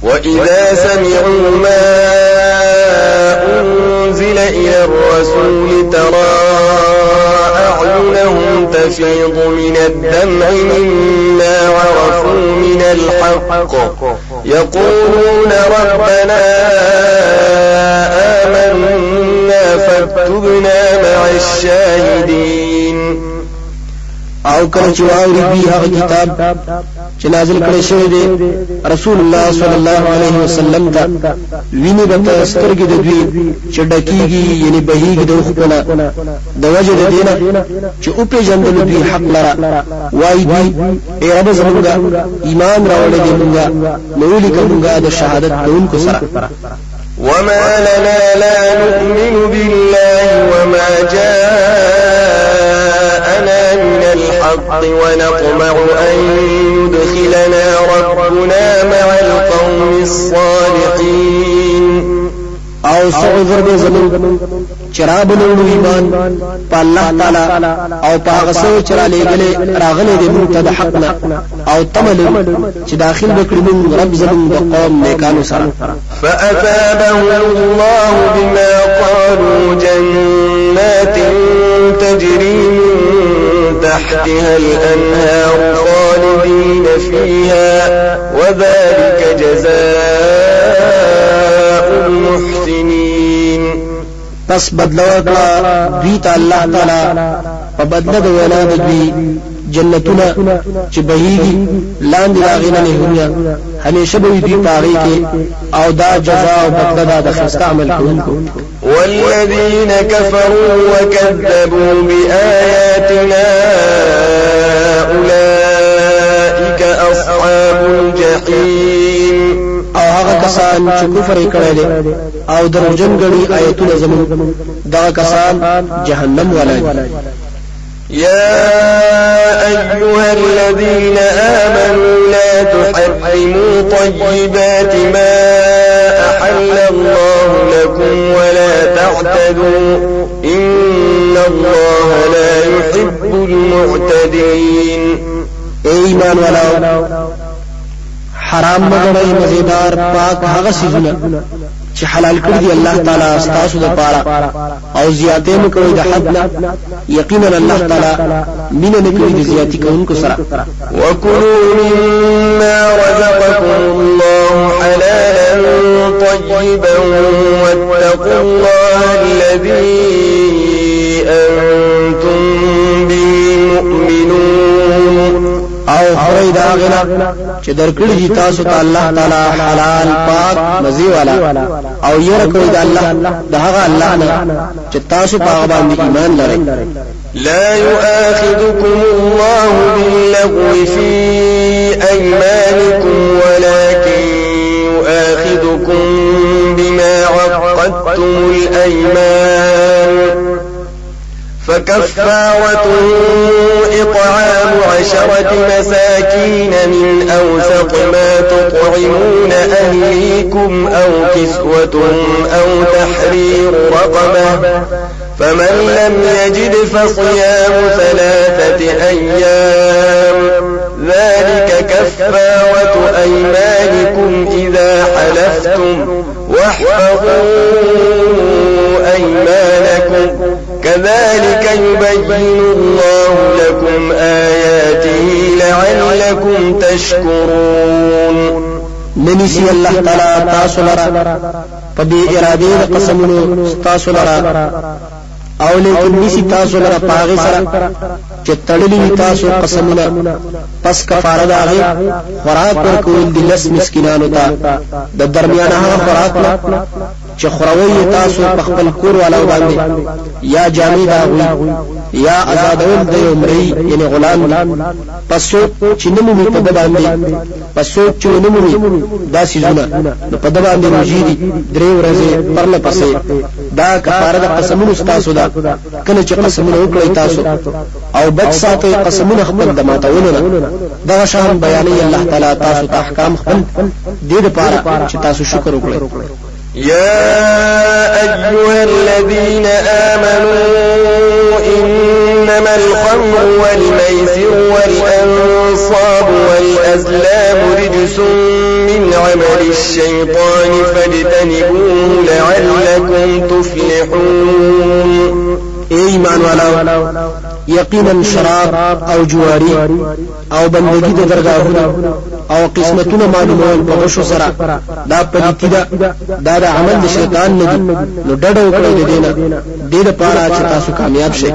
وإذا سمعوا ما أنزل إلى الرسول ترى أعينهم تفيض من الدمع مما عرفوا من الحق يقولون ربنا آمنا فاكتبنا مع الشاهدين. او کله چې واوري به هغه کتاب چې نازل کړی شوی دی رسول الله صلی الله علیه وسلم ته ویني به سترګې د دوی چې ډکیږي یعنی بهیږي د خپل د وجه د دینه چې او په جندل دوی حق لرا وای دی ای رب زمونږه ایمان راوړې دی مونږه نو لیکمږه د شهادت دونکو سره. وما لنا لا نؤمن بالله وما جاءنا من الحق ونطمع أن يدخلنا ربنا مع القوم الصالحين. او سعذر دې زمون چراب نو ایمان په الله تعالی او په هغه څه چې را لېګلې راغلي دې موږ ته د حقنا او تمل چې داخل وکړي موږ رب زمون د قوم نیکانو سره. فأثابهم الله بما قالوا جنات تجري من تحتها الأنهار خالدين فيها وذلك جزاء المحسنين. پس بدلو کړه دوی ته الله تعالی په بدله د وینا د دوی جنتونه چې بهيږي لاندې راغلي نهرونه همیشه به دوی پاره کې او دا جزاء او بدله د خسته عمل کوونکو. والذين كفروا وكذبوا بآياتنا أولئك أصحاب الجحيم. او هغه کسان چې کفر کړی دي او دروژن غړي آیتونه زمون دا کسان جهنم ولای. يا أيها الذين آمنوا لا تحرموا طيبات ما أحل الله لكم ولا تعتدوا إن الله لا يحب المعتدين. ایمان والاو حرام مګړی مزیدار پاک هغه سيزونه چې حلال کړی دی الله تعالی ستاسو لپاره او زیاتې مکوئ د حد نه یقینا الله تعالی مینه نکوي د زیاتې کوونکو سره. وكلوا مما رزقكم الله حلالا طيبا واتقوا الله الذي أنتم به مؤمنون. او خوري دا غنا چې درکړي دي تاسو ته الله تعالی حلال پاک مزي والا او ير کوي دا الله دا هغه الله نه چې تاسو په باندې ایمان لرئ. لا يؤاخذكم الله باللغو في أيمانكم ولكن يؤاخذكم بما عقدتم الأيمان فكفارته إطعام 10 مساكين من أوسط ما تطعمون أهليكم أو كسوتهم أو تحرير رقبة فمن لم يجد فصيام 3 أيام ذلك كفارة أيمانكم إذا حلفتم واحفظوا أيمانكم كذلك يبين الله لكم آياته لعلكم تشكرون. ننسي الله تعالى تاسو لرا فبي إرادين قسمونو تاسو لرا او لیکن نسی تاسو لرا پاغی سرا چه تڑلی تاسو قسمنا پس کفاره داغی خوراک ورکول دلس مسکنانو تا د درمیانها خوراکنا چه خوروی تاسو پخپل کور والاو باندې یا جامی داغوی یا ازادول د عمرې یعنی غلام پسو چې نمومي په باندې پسو چې نمومي دا سيزونه نو په باندې موجودي درې ورځې پرله پسې دا کفاره د قسمونو تاسو دا کله چې قسمونه وکړی تاسو او بد ساتي قسمونه خپل د ماتولونه دا شان بیانې الله تعالی تاسو ته احکام خپل دې لپاره چې تاسو شکر وکړئ. يا أيها الذين آمنوا إنما الخمر والميسر والأنصاب والأزلام رجس من عمل الشيطان فاجتنبوه لعلكم تفلحون. ایمان والاو یقینا شراب او جواری او بندگی د درگاهونو او قسمتونه معلومول په غشو سره دا پلیتی دا د عمل د شیطان نه دي نو ډډه وکړئ د دینه د لپاره چې تاسو کامیاب شئ.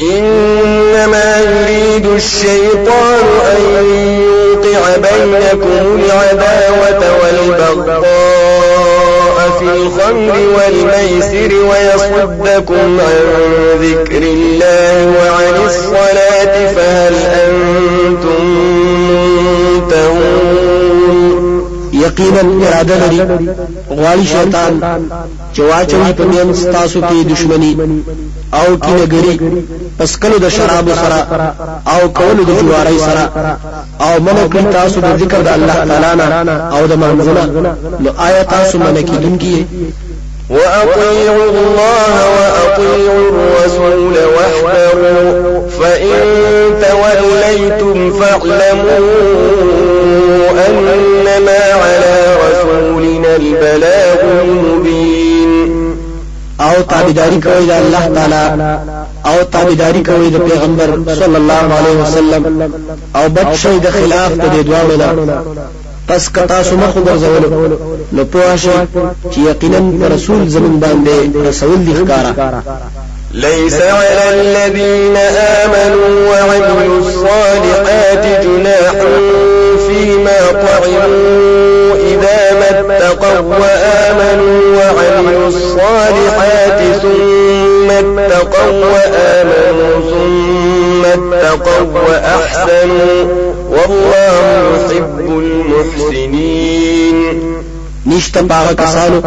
انما يريد الشيطان ان يوقع بينكم العداوة والبغضاء في الخمر والميسر ويصدكم عن ذكر الله وعن الصلاة فهل أنتم منتهون. یقینا اراده لري غواړي شیطان چې واچوي په مین ستاسو کې دشمنی او کینهګری پس کلو د شراب سره او کولو د جواری سره او منکې تاسو د ذکر د الله تعالی نه او د منځنه نو آیا تاسو منکې دونکي وأطيعوا الله وأطيعوا الرسول واحذروا فإن توليتم فاعلموا أنما على رسولنا البلاغ المبين. او تابعداري کوي د الله تعالی او تابعداري کوي د پیغمبر صلی الله علیه وسلم او بد شي د خلاف د دوامه ده. پس کتا سو مخ ګرځول نو پوښي چې یقینا رسول زمون باندې رسول دي ښکارا. ليس على الذين آمنوا وعملوا الصالحات جناح فيما طعموا إذا ما اتقوا وآمنوا وعملوا الصالحات ثم اتقوا وآمنوا ثم اتقوا وأحسنوا والله يحب المحسنين. نشته پاغه کسانو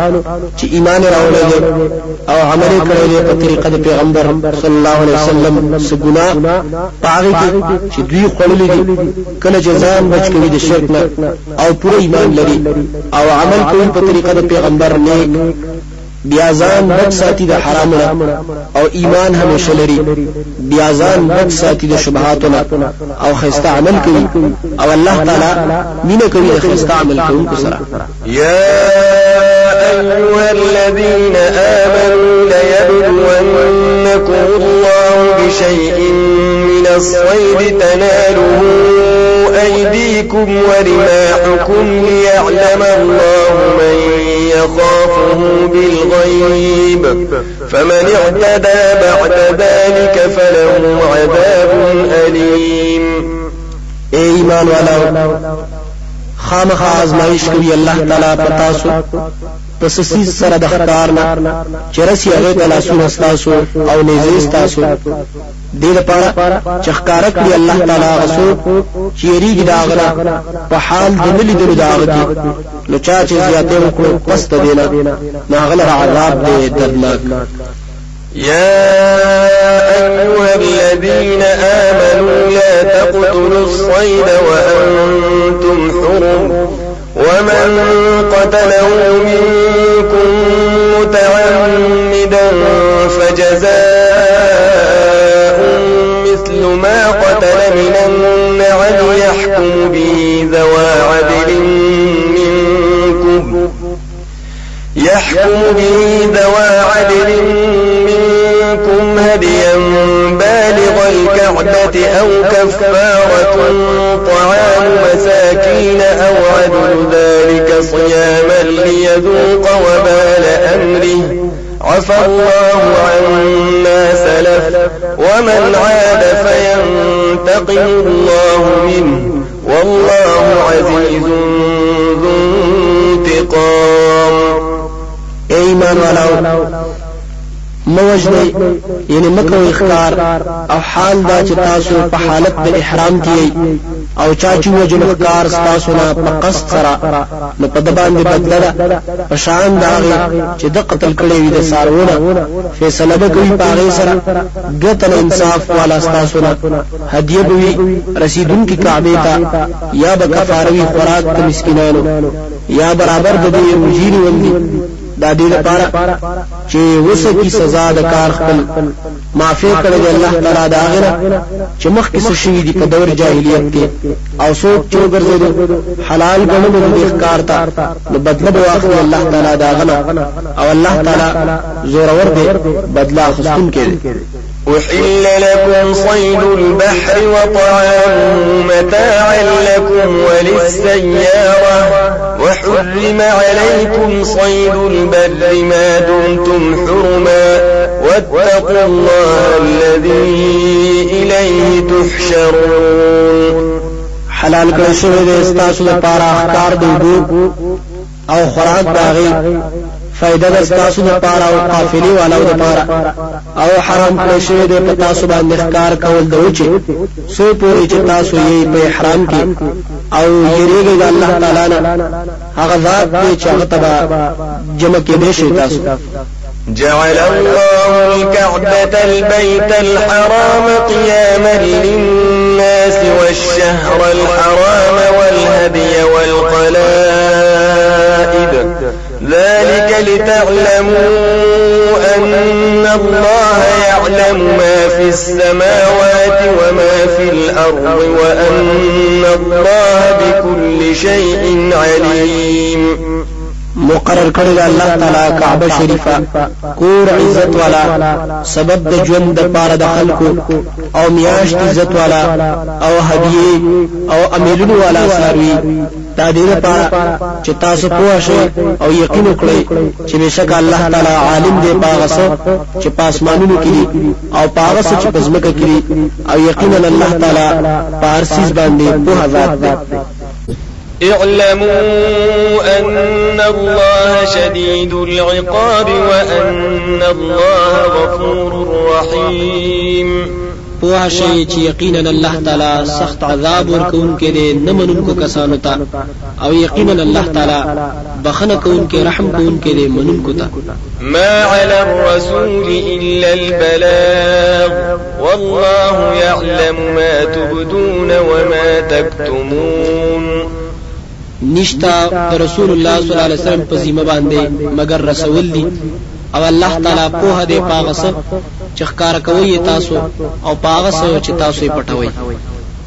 چې ایمان راوړل او عمل کړی په طریقه د پیغمبر صلی الله علیه وسلم سګنا پاغه چې دوی خړلې دي کله جزاء بچ کوي د شرک نه او پوره ایمان لري او عمل کوي په طریقه د پیغمبر نیک بیا ځان بچ ساتي د حرامونو او ایمان همیشه لري بیا ځان بچ ساتي د شبهاتونو او خسته عمل کوي او الله تعالی مینه کوي د خسته عمل کوونکو سره. يا أيها الذين آمنوا ليبلونكم الله بشيء من الصيد تناله أيديكم ورماحكم ليعلم الله من يخافه بالغيب فمن اعتدى بعد ذلك فله عذاب أليم. ایمان والاو خامخا آزمائش کوي الله تعالی پتاسو پس سیس سره د ښکارنا چې رسی هغه تلاسو استاسو او نيزي استاسو دې لپاره چې ښکارا کړی الله تعالی غسو چې ریګ داغلا په حال د ملي دلو داغتی نو چا چې زیاته وکړو پس ته دینا ناغله عذاب دې دردناک. يا أيها الذين آمنوا لا تقتلوا الصيد وأنتم حرم ومن قتله منكم متعمدا فجزاء مثل ما قتل من النعم يحكم به ذوى عدل منكم هديا بالغ الكعبة أو كفارة طعام مساكين أو عدل ذلك صياما ليذوق وبال أمره عفى الله عما سلف ومن عاد فينتقم الله منه والله عزيز ذو انتقام. ایمان والاو موجنی یعنی مکو اخکار او حال دا چې تاسو په حالت د احرام کې او چاچو وجل اخکار تاسو نه په قصد سره نو په دبان دې بدله په شان دا چې د قتل کړي وي د سارونه فیصله به کوي پاغه سره ګتل انصاف والا تاسو نه هدیه به رسیدون کی کعبه ته یا به کفاره وی خوراک د مسکینانو یا برابر د دې مجیری وندي دا دې لپاره چې وسکی سزا د کار خپل معافي کړی دی الله تعالی دا غره چې مخکې څه شي دی په دور جاهلیت کې او څوک چې ګرځي حلال ګڼل د ښکار ته نو بدله به واخلي الله تعالی دا غره او الله تعالی زورور دی بدلا خصوم کې أحل لكم صيد البحر وطعامه متاعا لكم وللسيارة وحرم عليكم صيد البر ما دمتم حرما واتقوا الله الذي إليه تحشرون حلال کړی شوی دی ستاسو لپاره احکار د اوبو او خوراک باغی فائدہ د تاسو لپاره او قافلی والو لپاره او حرام کړی شوی دی په تاسو باندې ښکار کول دوچې سو پوری چې تاسو یې په احرام کې او یریږي د الله تعالی نه هغه ذات دی چې هغه تبا جمع کې دی شي تاسو جعل الله الكعبة البيت الحرام قياما للناس والشهر الحرام والهدي والقلائد ذلك لتعلموا أن الله يعلم ما في السماوات وما في الأرض وأن الله بكل شيء عليم مقرر کړی الله تعالی کعبه شریفه کور عزت والا سبب د ژوند د پاره د خلکو او میاشت عزت والا او هدیه او امیلونو والا ساروي دا دې لپاره چې تاسو پوه شئ او یقین وکړئ چې بشک الله تعالی عالم دی پاغسه چې پاسمانونو کې او پاغسه چې پزمکه کې او یقینا الله تعالی پارسیز باندې په ذات دی اعلموا أن الله شديد العقاب وأن الله غفور رحيم پوه شئ چې یقینا الله تعالی سخت عذاب ورکون کې دی نه منونکو کسانو ته او یقینا الله تعالی بخنه کون کې رحم کون کې دی منونکو ته ما على الرسول إلا البلاغ والله يعلم ما تبدون وما تكتمون نشتا رسول الله صلی الله علیه وسلم په ذمہ باندې مگر رسول دی او الله تعالی په دې پاغسه چې ښکار کوي تاسو او پاغسه چې تاسو یې پټوي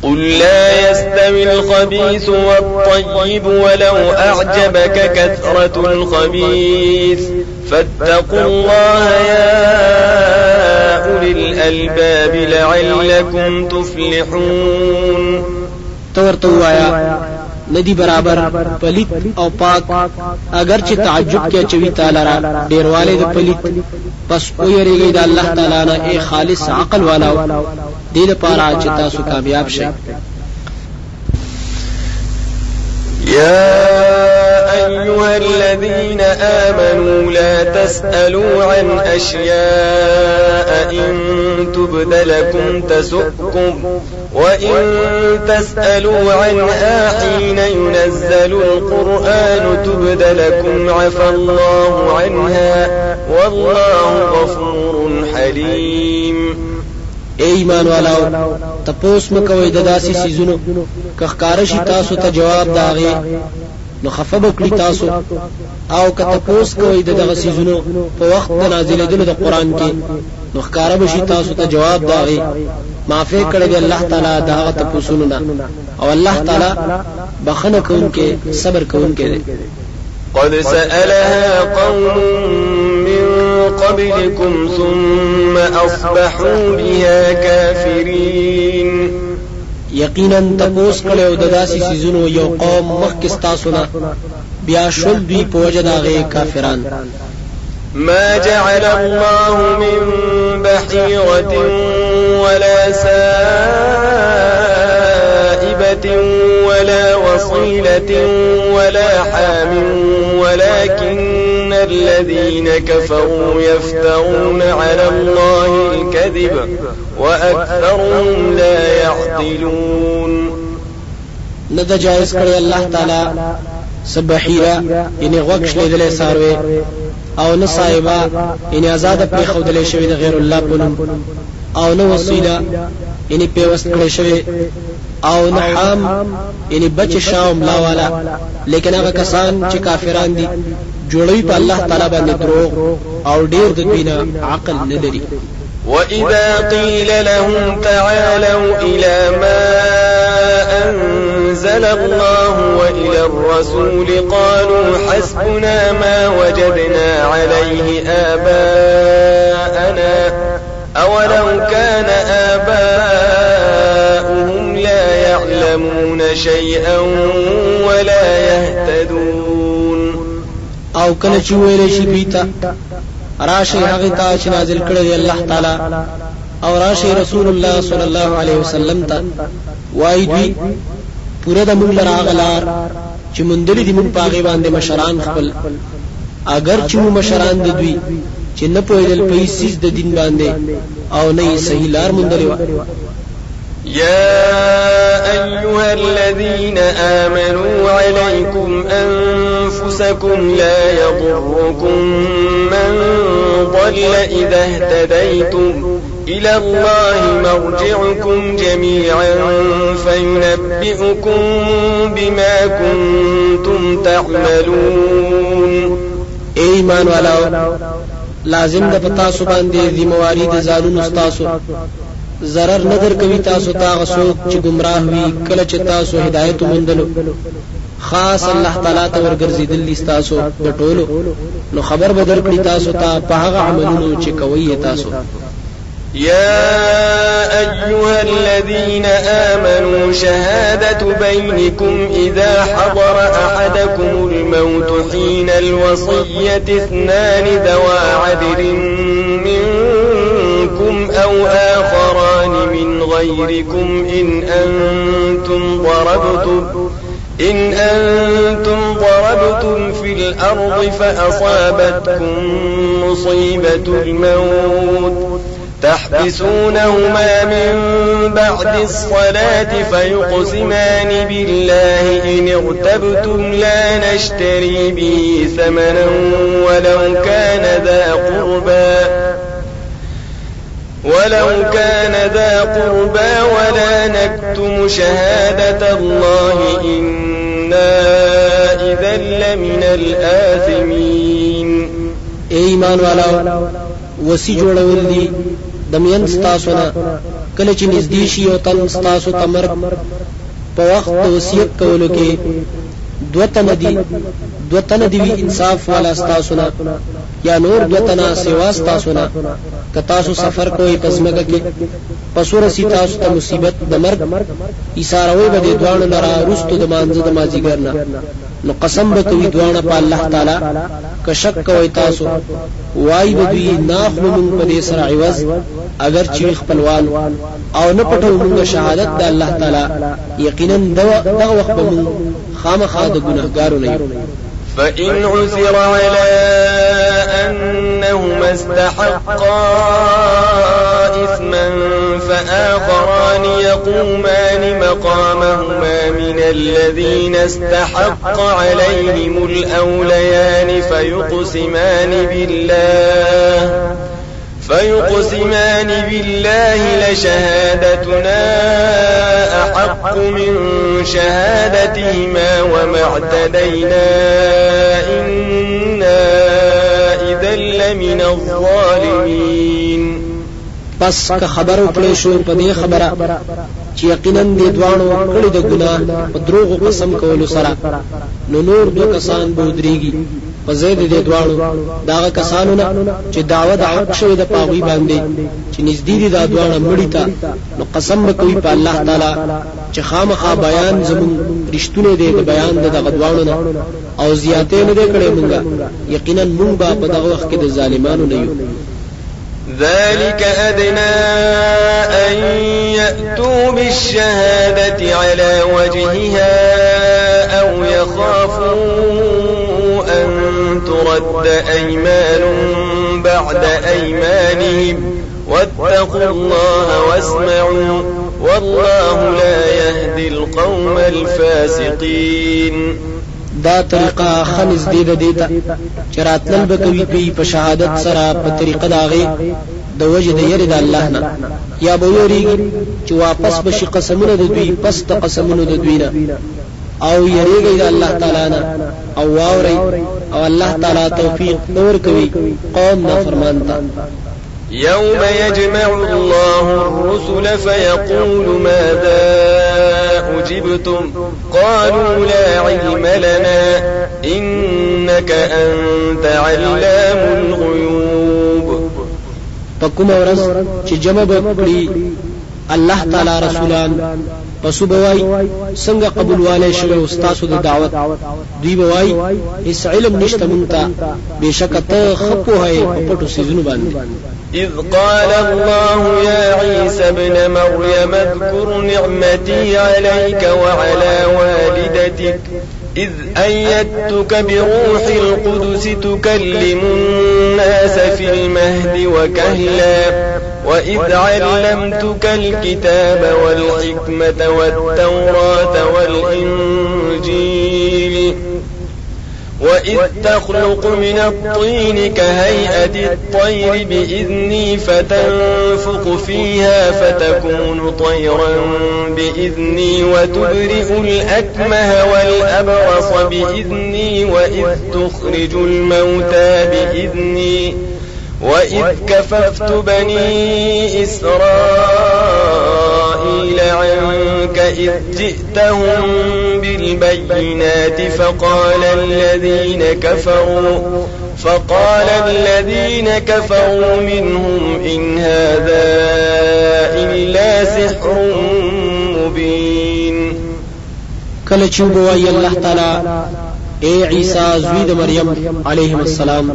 قل لا يستوي الخبيث والطيب ولو أعجبك كثرة الخبيث فاتقوا الله يا أولي الألباب لعلكم تفلحون تورتوایا ندی برابر پلیت او پاک اگر چې تعجب کې چوي تعالی را ډیرواله د پلیت پس او یریږي د الله تعالی نه ای خالص عقل والا دې لپاره چې تاسو کامیاب شئ يا أيها الذين آمنوا لا تسألوا عن أشياء إن تبد لكم تسؤكم وإن تسألوا عنها حين ينزل القرآن تبد لكم عفى الله عنها والله غفور حليم ایمان والاو تپوس مکوئ د داسې سيزونو که ښکار شي تاسو ته جواب داغي نو خفه بکړي تاسو او که تپوس کوئ د دغه سيزونو په وخت د نازلېدلو د قران کې نو ښکار بشي تاسو ته جواب داغي معافي کړی دی الله تعالی دغه تپوسونو نه او الله تعالی بخنه کوونکې صبر کوونکې دی قد سألها قوم من قبلكم ثم أصبحوا بها كافرين یقینا تپوس کړو د داسې سيزونو یو قوم مخکې تاسو نه بیا شول دوی په وجه داغه کافران ما جعل الله من بحيرة ولا سائبة ولا وصيلة ولا حام ولكن الذين كفروا يفترون على الله الكذب وأكثرهم لا يعقلون ند جائز کړی الله تعالی سبحیرا یعنی غوښ لیدلې ساروي او نه صایبا یعنی آزاد په خودلې شوی د غیر الله په او نه وسیله یعنی پیوست کړی شوی او نه حام یعنی بچ شاوم لا والا لیکن هغه کسان چې کافران دي جوړوي په الله تعالی باندې دروغ او ډیر د دوینه عقل نه لري. وإذا قيل لهم تعالوا إلى ما أنزل الله وإلى الرسول قالوا حسبنا ما وجدنا عليه آباءنا أولو كان آباؤهم لا يعلمون شيئا ولا يهتدون. او کله چې ویل شي بیتا راشي هغه ته چې نازل کړی دی الله تعالی او راشي رسول الله صلی الله علیه وسلم ته وای دی پوره د موږ راغلار چې مندلې دي موږ پاغي باندې مشران خپل اگر چې موږ مشران د دوی چې نه پوهېدل په هیڅ د دین باندې او نه صحیح لار مندلې و. يا أيها الذين آمنوا عليكم أنفسكم لا يضركم من ضل إذا اهتديتم إلى الله مرجعكم جميعا فينبئكم بما كنتم تعملون. ایمان والاو لازم د پتا سو باندې ذمہواری د زالون استاسو zarar نظر کوي تاسو ته غسوک چې گمراه وي کله چې تاسو هدایت مندلو خاص الله تعالی ته ورګرځیدل تاسو د ټولو نو خبر بدر کړی تاسو ته په هغه عملونو چې کوي تاسو. يا أيها الذين آمنوا شهادة بينكم إذا حضر أحدكم الموت حين الوصية اثنان ذوى عدل منكم أو آخران من غيركم إن أنتم ضربتم في الأرض فأصابتكم مصيبة الموت تحبسونهما من بعد الصلاة فيقسمان بالله إن ارتبتم لا نشتري به ثمنا ولو كان ذا قربى ولا نكتم شهادة الله إنا إذا لمن الآثمين. ایمان والاو وسی جوړول دي دمین ستاسو نه کله چې نږدې شي او تن ستاسو تمر په وخت وصیت کولو کې دوتن دی انصاف والا ستاسو نه یا نور دوتنا سیوا ستاسو نه که تاسو سفر کوئ پزماګه کې پسور سی تاسو ته مصیبت د مرګ ایثاروي به د دوانو لرا رستو د مانزه د مازیګر نه نو قسم به کوي دوانه په الله تعالی که شک کوي تاسو وای به دوی ناخلو من په دې سره عوض اگر چې خپلوان او نه پټو موږ شهادت د الله تعالی یقینا دغه وخت به موږ خامخا د ګناهګارو نه یو. فإن عثر على أنهما استحقا إثما فآخران يقومان مقامهما من الذين استحق عليهم الأوليان فيقسمان بالله لشهادتنا أحق من شهادتهما وما اعتدينا إنا إذا لمن الظالمين. پس که خبر وکړې شو په دې خبره چې یقینا دې دوانو کړي د ګناه په دروغ قسم کولو سره نو نور دو کسان به ودرېږي په زید دې دوانو داغه کسانو نه چې دعوه د حق شوی د پاغوي باندې چې نږدې دي دا دوانه مړی ته نو قسم وکوي په الله تعالی چې خامخا بیان زمون رښتونه دې د بیان دغه دوانو نه او زیاتې نه دې کړې مونږه یقینا مونږ به په دغه وخت کې د ظالمانو نه یو. ذلك أدنى أن يأتوا بالشهادة على وجهها أو يخافوا أن ترد أيمان بعد أيمانهم واتقوا الله واسمعوا والله لا يهدي القوم الفاسقين. دا طریقه خنز دی د دیتا چراتل بکوي په شهادت سره په طریقه داغه د وجه د یری د الله نه یا به یریږي چې واپس بشي قسمونه د دوی پس د قسمونو د دوی نه او یریږي د الله تعالی نه او واوري او الله تعالی توفیق نور کوي قوم نافرمان ته. يوم يجمع الله الرسل فيقول ماذا أجبتم قالوا لا علم لنا إنك أنت علام الغيوب. پکوم ورځ چې جمع بکړي الله تعالی رسولان پسو بوای څنګه قبول والے شوه استادو د دعوت دوی بوای هیڅ علم نشته مونږ بشک ته خپو هي پټو سيزونو باندې. إذ قال الله يا عيسى ابن مريم اذكر نعمتي عليك وعلى والدتك إذ أيدتك بروح القدس تكلم الناس في المهد وكهلا وإذ علمتك الكتاب والحكمة والتوراة والإنجيل وإذ تخلق من الطين كهيئة الطير بإذني فتنفخ فيها فتكون طيرا بإذني وتبرئ الأكمه والأبرص بإذني وإذ تخرج الموتى بإذني وإذ كففت بني إسرائيل عنك إذ جئتهم بالبينات فقال الذين كفروا منهم إن هذا إلا سحر مبين. کله چې وایي الله تعالی اے عیسی زوی د مریم علیه السلام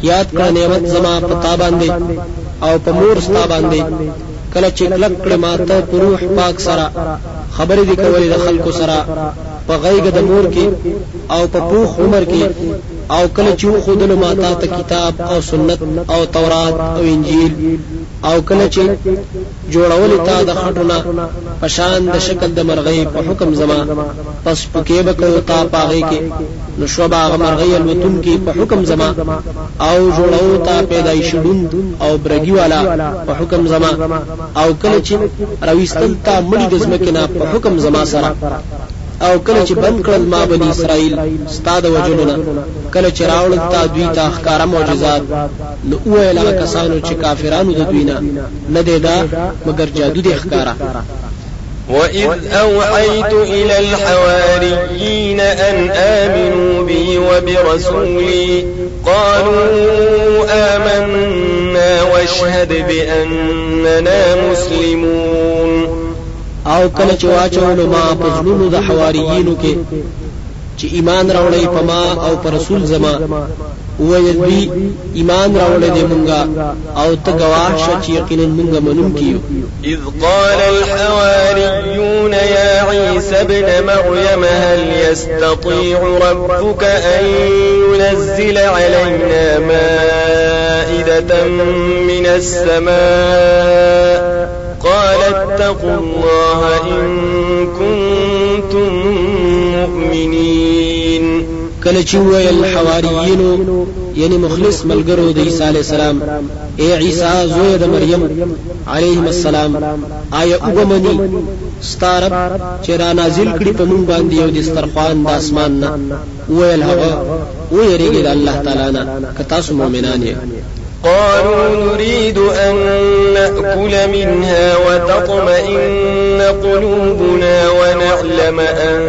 یاد کړه نعمت زما پتا باندې او په مور ستا باندې کله چې کلک کړه ماته په روح پاک سره خبرې دي کولې د خلکو سره په غیګه د مور کې او په پوخ عمر کې او کله چې خودلو ماته ته کتاب او سنت او تورات او انجیل او کله چې جوړول تا د خټونه پشان د شکل د مرغۍ په حکم زما پس پکې بکو تا پاغې کې نو شوبا مرغۍ الوتون کې په حکم زما او جوړو تا پیدایش ډوند او برګي والا په حکم زما او کله چې رويستل تا مړي د زمکه نه په حکم زما سره او کله چې بند کړل ما بني اسرائیل ستاد وجلنا کله چې راول تا دوی ته ښکارا معجزات نو ویلا کسانو چې کافرانو د دوی نه دا مگر جادو دي ښکارا. وإذ أوحيت إلى الحواريين أن آمنوا بي وبرسولي قالوا آمنا واشهد بأننا مسلمون. او کله چې واچولو ما په ځلونو د حواریینو کې چې ایمان راوړی په ما او پر رسول زما ویل دوی ایمان راوړی دی مونږه او ته گواه شه چې یقینا مونږه منونکي یو. إذ قال الحواريون يا عيسى ابن مريم هل يستطيع ربك أن ينزل علينا مائدة من السماء قال اتقوا الله إن كنتم مؤمنين. کله چې ویل حواریینو یعنی مخلص ملګرو د عیسی علی السلام اے عیسی زوی د مریم علیه السلام آیا وګمنی ستارب چې را نازل کړي په مونږ باندې یو دسترخوان د اسمان نه ویل هغه ویریږي د الله تعالی نه که تاسو مؤمنان یې. قالوا نريد أن نأكل منها وتطمئن قلوبنا ونعلم أن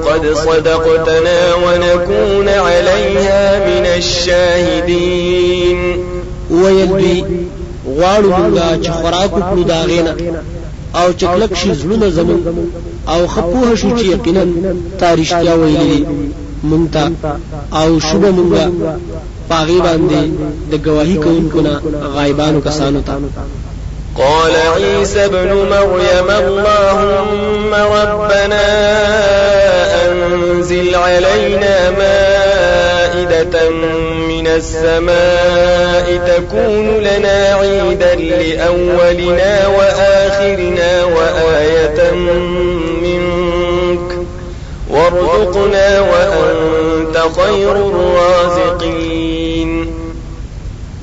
قد صدقتنا ونكون عليها من الشاهدين. ويلوي غواړو موږ چې خوراک وکړو دا غینا او چې کلک شي زړونه زمون او خپوه شو چې یقینا تاریخیا ویلي مونږ او شوبه مونږ پاغي باندې د گواہی کوونکو نه غایبانو کسانو ته. قال عيسى ابن مريم اللهم ربنا أنزل علينا مائدة من السماء تكون لنا عيدا لأولنا وآخرنا وآية منك وارزقنا وأنت خير الرازقين.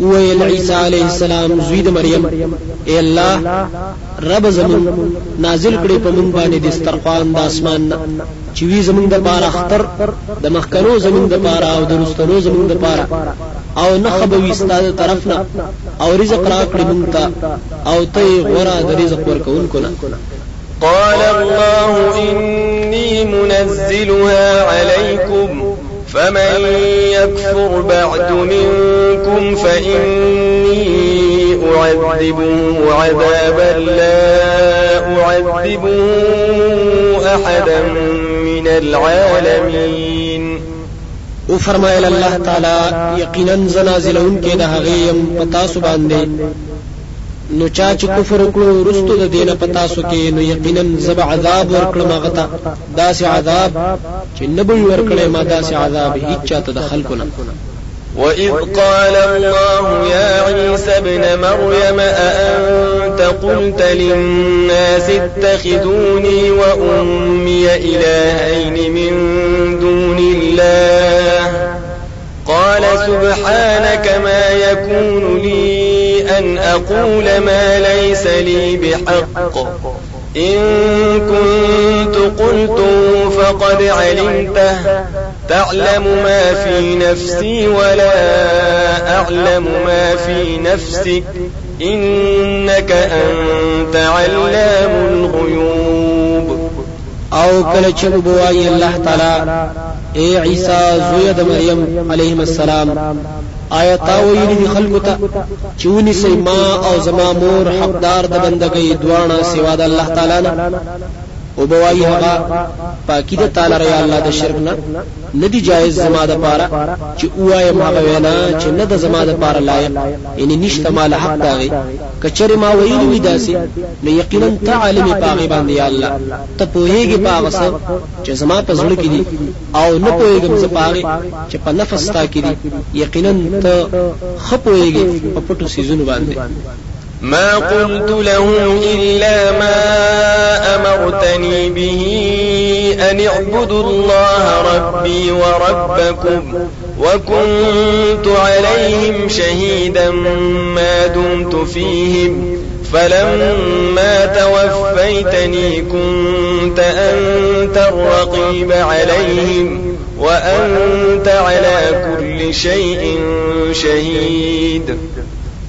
ویل عیسی علیہ السلام زوی د مریم اے الله رب زمون نازل کړي په مونږ باندې دسترخوان د اسمان چې وی زمونږ د پاره اختر د مخکنو زمونږ د پاره او د رستنو زمونږ د پاره او نه خبوي ستاسو طرفنا او رزق راکړي مونږ ته او ته غورا د رزق ورکوونکو نه. قال الله إني منزلها عليكم فمن يكفر بعد منكم فإني أعذبه عذابا لا أعذبه أحدا من العالمين. او فرمایل الله تعالی یقینا زنازلون کې د هغه يم پتا سو باندې نو چا چې کفر وکړو رستو د دینه پتا سو کې نو یقینا زب عذاب ورکړم هغه داسې عذاب چې نبوي ورکړې ما داسې عذاب هیڅ چاته د خلکو نه. وإذ قال الله يا عيسى ابن مريم أأنت قلت للناس اتخذوني وأمي إلهين من دون الله قال سبحانك ما يكون لي أن أقول ما ليس لي بحق إن كنت قلته فقد علمته تعلم ما في نفسي ولا أعلم ما في نفسك إنك أنت علام الغيوب. او کله چې بوایي الله تعالی اے عیسی زوی د مریم علیه السلام آیات ویلي دي خلکو ته چې ونی سي ما او زما مور حقدار د بندګۍ دوانه سوا د الله تعالی نه او بوایي هغه پاکی د تعالی ریا الله د شرک نه ندي جایز زما د پاره چې وایم هغه وینا چې نه د زما د پاره لایق یعنی نشته مال حق داغي کچره ما ویلي وي داسي نو یقینا تعلم پاغي باندې یا الله ته پوهیږي پاغه څه چې زما په زړه کې دي او نه پوهیږم زه پاغي چې په نفس تا کې دي یقینا ته خپوهیږي په پټو سيزونو باندې. ما قلت لهم إلا ما أمرتني به أن اعبدوا الله ربي وربكم وكنت عليهم شهيدا ما دمت فيهم فلما توفيتني كنت أنت الرقيب عليهم وأنت على كل شيء شهيد.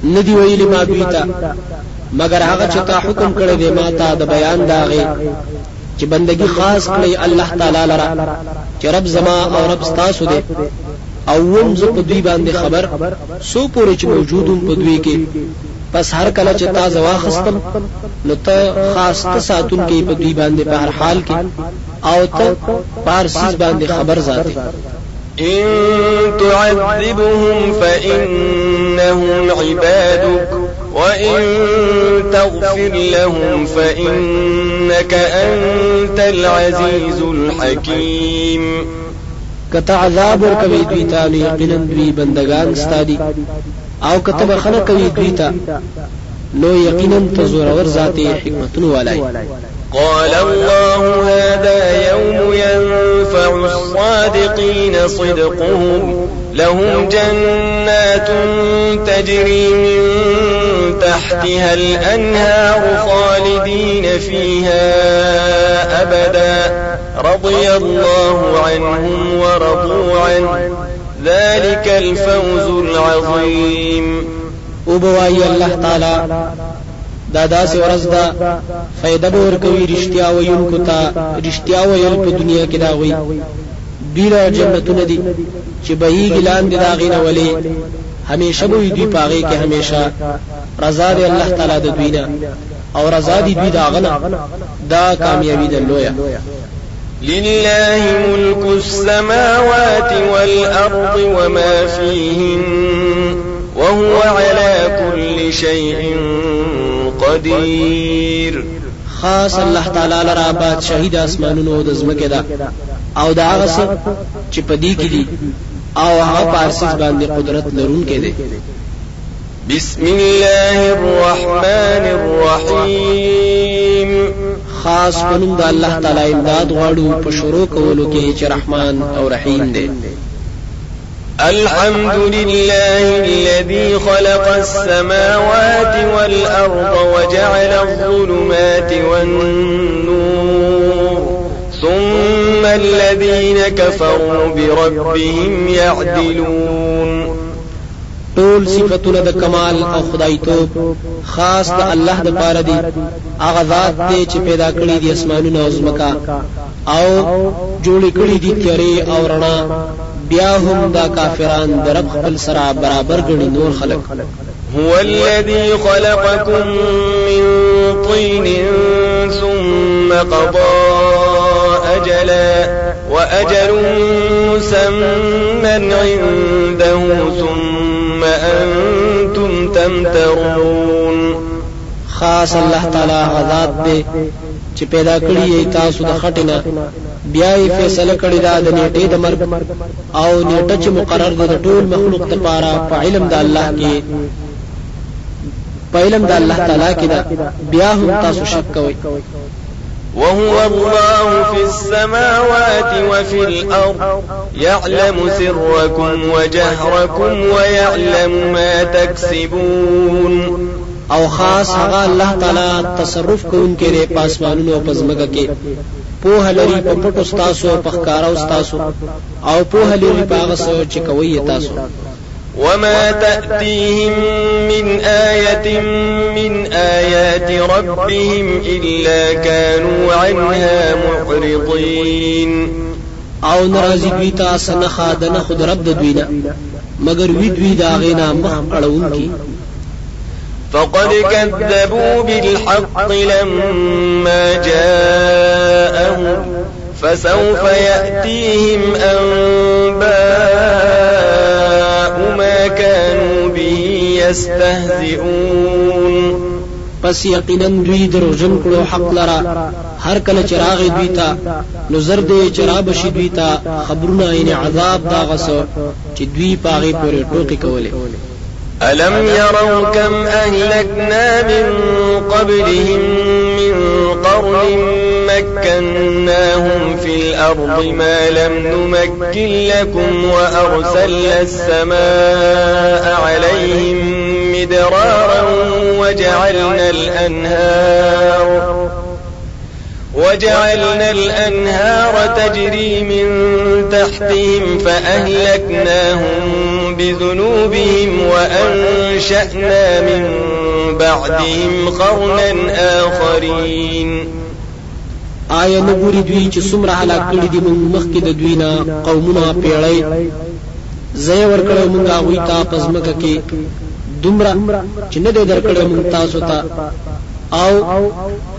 ندی ویلی ما دویتا مگر هغه چې تا حکم کړی دی ما ته د بیان داغه چې بندگی خاص کړی الله تعالی لرا چې رب زما او رب تاسو دی او وم ز په دوی باندې خبر سو پورې چې موجودم په دوی کې پس هر کله چې تا زوا خستم نو ته خاص ته ساتون کې په دوی باندې په هر حال کې او ته پارسیز باندې خبر ذاتی. إن تعذبهم فإنهم عبادك وإن تغفر لهم فإنك أنت العزيز الحكيم. کته عذاب ورکوي دوی ته یقینا دوی بندگان ستادي او کته بخنه کوي دوی ته نو یقینا ته زورور ذاتي حکمتونو والای. قال الله هذا يوم ينفع الصادقين صدقهم لهم جنات تجري من تحتها الأنهار خالدين فيها أبدا رضي الله عنهم ورضوا عنه ذلك الفوز العظيم. وبوایي الله تعالی دا داسې ورځ ده فائدہ به ورکوي رښتیا ویونکو ته رښتیا ویل په دنیا کې دا وي دوی را جنتونه دي چې بهيږي لاندې دا غینه ولي همیشه به دوی پاغي کې همیشه رضا دی الله تعالی د دوی نه او رضا دی دوی دا غنه دا کامیابی ده لویا. لله ملك السماوات والأرض وما فيهن وهو على كل شيء قدير. خاص الله تعالی لرا بادشاہی د اسمانونو د زمکه ده او دا هغه څه چې پدې کې دي او هغه پارسیز باندې قدرت لرونکي دي. بسم الله الرحمن الرحيم. خاص پنوم د الله تعالی امداد غواړو په شروع کولو کې چې رحمان او رحیم دی. الحمد لله الذي خلق السماوات والأرض وجعل الظلمات والنور ثم الذين كفروا بربهم يعدلون. ټول صفاتونه د کمال او خدایتوب خاص د الله د پاره دي. هغه ذات دی چې پیدا کړی دي اسمانونه او زمکا او جوړ کړی دي تیارې او رڼا. بیا هم دا کافران د رب خپل سره برابر ګڼي نور خلق. هو الذي خلقكم من طين ثم قضى أجلا وأجل مسمى عنده ثم أنتم تمترون. خاص الله تعالی غذات دے چې پیدا کړی یې تاسو د خټینه بیا یې فیصله کړی دا د نیټې د مرګ او نیټه چې مقرر ده د ټول مخلوق لپاره په علم د الله کې په علم د الله تعالی کې دا بیا هم تاسو شک کوئ. وهو الله في السماوات وفي الأرض يعلم سركم وجهركم ويعلم ما تكسبون. او خاص هغه الله تعالی تصرف کوونکی دی په اسمانونو او په ځمکه کې. په لري په پټو تاسو په ښکارا تاسو او په لري په هغه څه چې کوي تاسو. وما تأتيهم من آية من آيات ربهم إلا كانوا عنها معرضين. او نرازی دوی تا سنخا دنه خود رب دوینا مگر وی دوی دا غینا مخ اړون کی. فقد كذبوا بالحق لما جاءهم فسوف يأتيهم أنباء ما كانوا به يستهزئون. پس یقینا دوی دروژن کړو حق لرا هر کله چراغ دوی تا نظر دې چراب شي دوی تا خبرونه یې عذاب دا غسو چې دوی پاغي پورې ټوکی کولې. ألم يروا كم أهلكنا من قبلهم من قرن مكناهم في الأرض ما لم نمكن لكم وأرسلنا السماء عليهم مدرارا وجعلنا الأنهار تجري من تحتهم فأهلكناهم بذنوبهم وأنشأنا من بعدهم قرنا آخرين. آیا نګوري دوی چې څومره هلاک کړي دي موږ مخکې د دوی نه قومونه پیړۍ زې ورکړو موږ هغه ته پزمکه کې دومره چې نه دې درکړو موږ تاسو ته او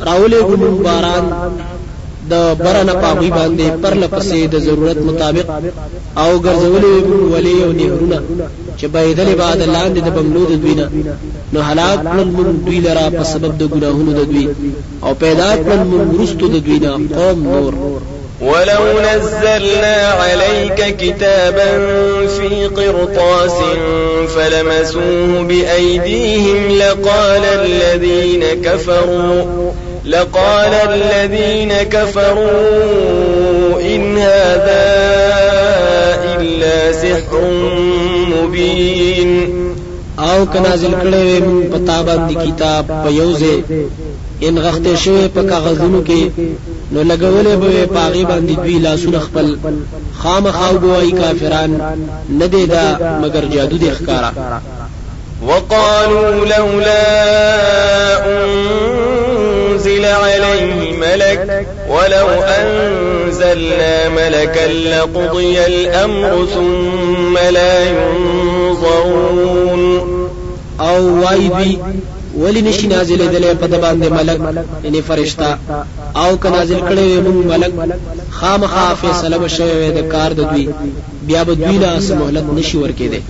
راولې ګمون باران د برنه پاوی باندې پر لپسې د ضرورت مطابق او ګرځولې ولې او نهرونه چې بيدلې بعد لاندې د بنگلو د دوی نه نو هلاک کړل موږ دوی لرا په سبب د ګناهونو د دوی او پیدا کړل موږ رستو د دوی نه قوم نور. ولو نزلنا عليك كتابا في قرطاس فلمسوه بأيديهم لقال الذين كفروا إن هذا إلا سحر مبين. او کنازل کړه موږ پتا باندې کتاب په یوځه ان غخته شوی په کاغذونو کې نو لګولې به پاغي باندې دوی لاسونه خپل خامخاو ګوای کافران نه دی دا مگر جادو دی ښکارا. وقالوا لولا أنزل عليه ملك ولو أنزلنا ملكا لقضي الأمر ثم لا ينظرون. او وای دوی ولی نشي نازل دلې په د باندې ملک یعنی فرشتہ او ک نازل کړي موږ ملک خامخا فیصله وشوي د کار د دوی بیا به دوی لا مهلت نشي ورکېده.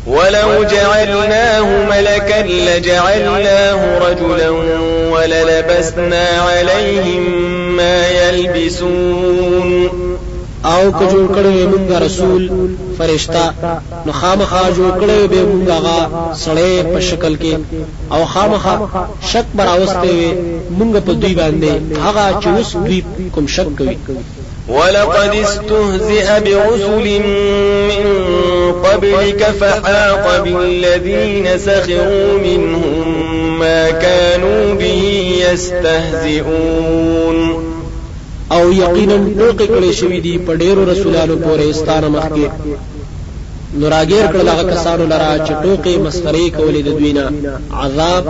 ولو جعلناه ملكا لجعلناه رجلا وللبسنا عليهم ما يلبسون. او که جوړ کړو موږ رسول فرشتہ نو خامخا جوړ کړو به موږ هغه سړی په شکل کې او خامخا شک براوسته موږ په دوی باندې هغه چې اوس دوی کوم شک کوي. ولقد استهزئ برسل من قبلك فحاق بالذين سخروا منهم ما كانوا به يستهزئون. او یقینا ټوکې کړې شوې دي په ډېرو رسولانو پورې ستانه مخکې نو راګیر کړل هغه کسانو لرا چې ټوکې مسخرې کولې د دوی نه عذاب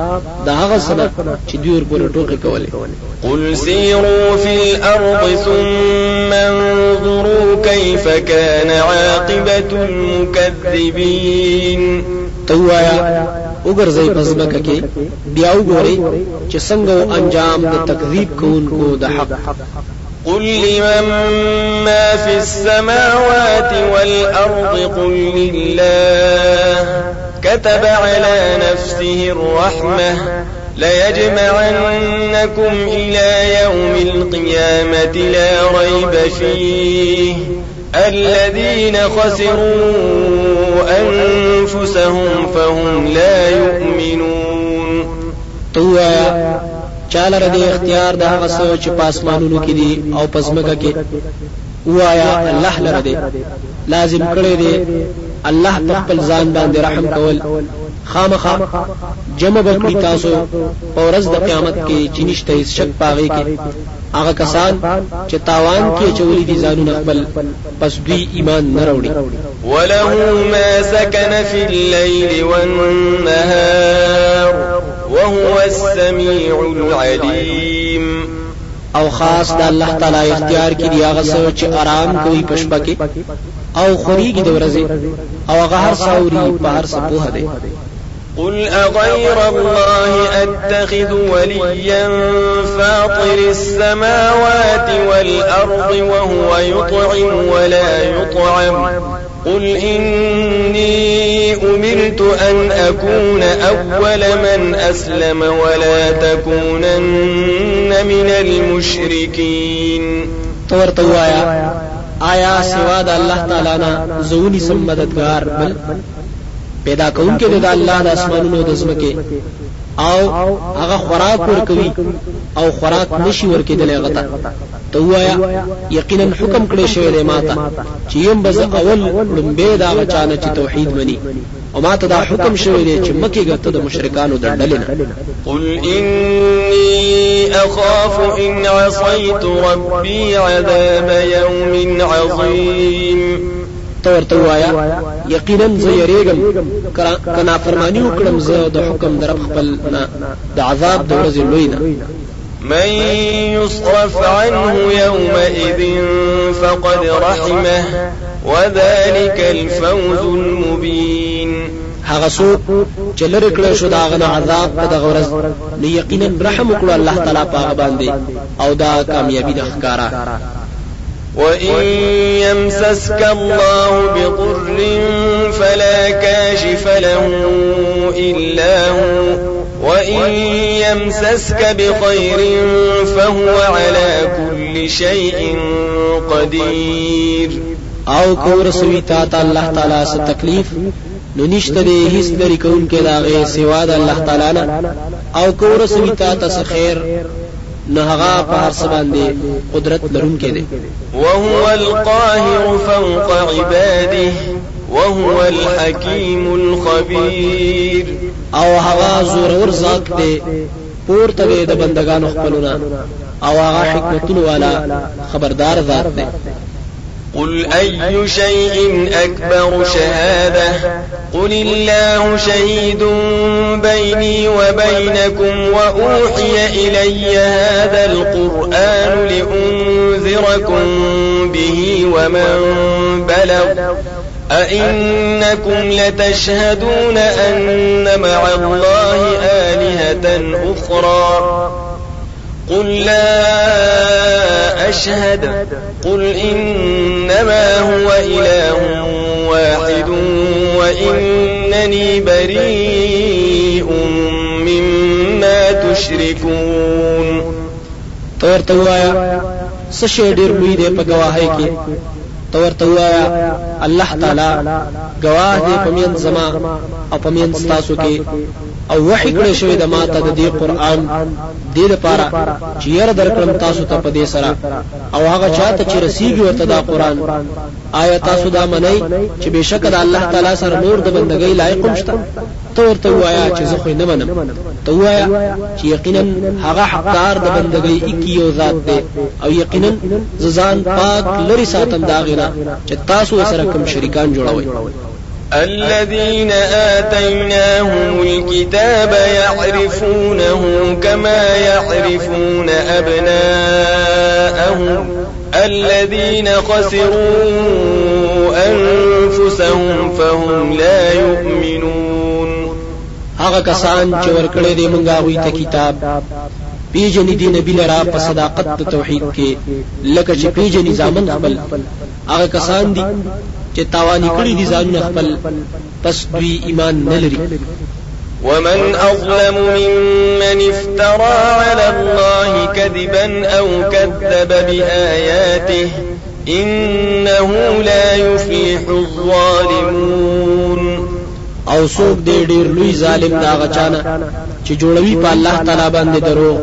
د هغه سبب چې دوی ورپورې ټوکې کولې قل سيروا في الأرض ثم انظروا كيف كان عاقبة المكذبين توایا وګرځي پزمکه کې بیا وګورئ چې څنګه انجام د تکذیب کوونکو د حق قل لمن ما في السماوات والأرض قل لله كتب على نفسه الرحمة ليجمعنكم إلى يوم القيامة لا ريب فيه الذين خسروا أنفسهم فهم لا يؤمنون توایا چاله ردی اختیار د هغه څه چې پاسمانونو کې دي او پزمکه کې وایا الله لره دی لازم کړی دی الله په خپل ځان باندې رحم کول خامخا جمع بکړي تاسو او ورځ د قیامت کې چې نشته هیڅ شک پاږي کې هغه کسان چې تاوان کې چولې دي ځانونه خپل پس دوی ایمان نه راوړي وله ما سكن في الليل والنهار وهو السميع العليم او خاص د الله تعالی اختیار کې دی هغه څه چې آرام کوي پښپا کې او خوريږي د ورځې او هغه هر څاوري په هر څه په دی قل أغير الله أتخذ وليا فاطر السماوات والأرض وهو يطعم ولا يطعم قل إني أمرت أن أكون أول من أسلم ولا تكونن من المشركين تورتوایا آیا سوا د الله تعالی نه زونی سم مددگار بل پیدا کون کې د الله د اسمانونو د زمکه او هغه خوراک ورکوي او خوراک نشي ورکېدل هغه ته توایا یقینا حکم کړی شوی دی ماته چې یم بز اول لمبه دا غچانه چې توحید مني او ماته دا حکم شوی دی چې مکه ګټه د مشرکانو د ډلې نه قل إني أخاف إن عصيت ربي عذاب يوم عظيم تورتوایا یقینا زه یریګم کنا فرمانی وکړم زه د حکم در خپل د عذاب د ورځې لوی نه من يصرف عنه يومئذ فقد رحمه وذلك الفوز المبين هغه څوک چې لری کړی شو دا غنه عذاب په دغه ورځ نو یقینا رحم وکړو الله تعالی په باندې او دا کامیابی د ښکارا وإن يمسسك الله بضر فلا كاشف له إلا هو وإن يمسسك بخير فهو على كل شيء قدير او کور سوی تا الله تعالی څخه تکلیف نو نشته دی هیڅ لري کون کې داغه سوا د الله تعالی نه او کور سوی تا څخه خیر نو هغه په هر څه باندې قدرت لرونکی دی وهو القاهر فوق عباده وهو الحكيم الخبير او هغه زورور ذات دی پورته دی د بندگانو خپلونه او هغه حکمتونه والا خبردار ذات دی قل أي شيء أكبر شهادة قل الله شهيد بيني وبينكم وأوحي إلي هذا القرآن لأنذركم به ومن بلغ أئنكم لتشهدون أن مع الله آلهة أخرى قل لا أشهد قل إنما هو إله واحد وإنني بريء مما تشركون تورتوایا سشي ډیر لوی دی په گواهی کې تورتوایا الله تعالی گواه دی پمین زما او پمین تاسو کې او وحی کړی شوی د ماته د دې قران دې لپاره چې ير درکړم تاسو ته په دې سره او هغه چاته چې رسیږي ورته دا قران آیا تاسو دا منئ چې بشک د الله تعالی سره نور د بندګۍ لایق مشته ته ورته وایا چې زه خو نه منم ته وایا چې یقینا هغه حقدار د بندګۍ یو ذات دی او یقینا ځان پاک لري ساتم دا غینا چې تاسو سره کوم شریکان جوړوي الذين آتيناهم الكتاب يعرفونه كما يعرفون أبناءهم الذين خسروا أنفسهم فهم لا يؤمنون هغه کسان چې ورکړې دي مونږه غوي ته کتاب پیجن دي نبی لرا په صداقت د توحید کې لکه چې پیجن ځامن خپل هغه کسان دي چې تاوانی کړی دي ځان خپل پس دوی ایمان نه لري ومن أظلم ممن افترى على الله كذبا أو كذب بآياته إنه لا يفلح الظالمون او څوک دې ډېر لوی ظالم دا غچانا چې جوړوي په الله تعالی باندې دروغ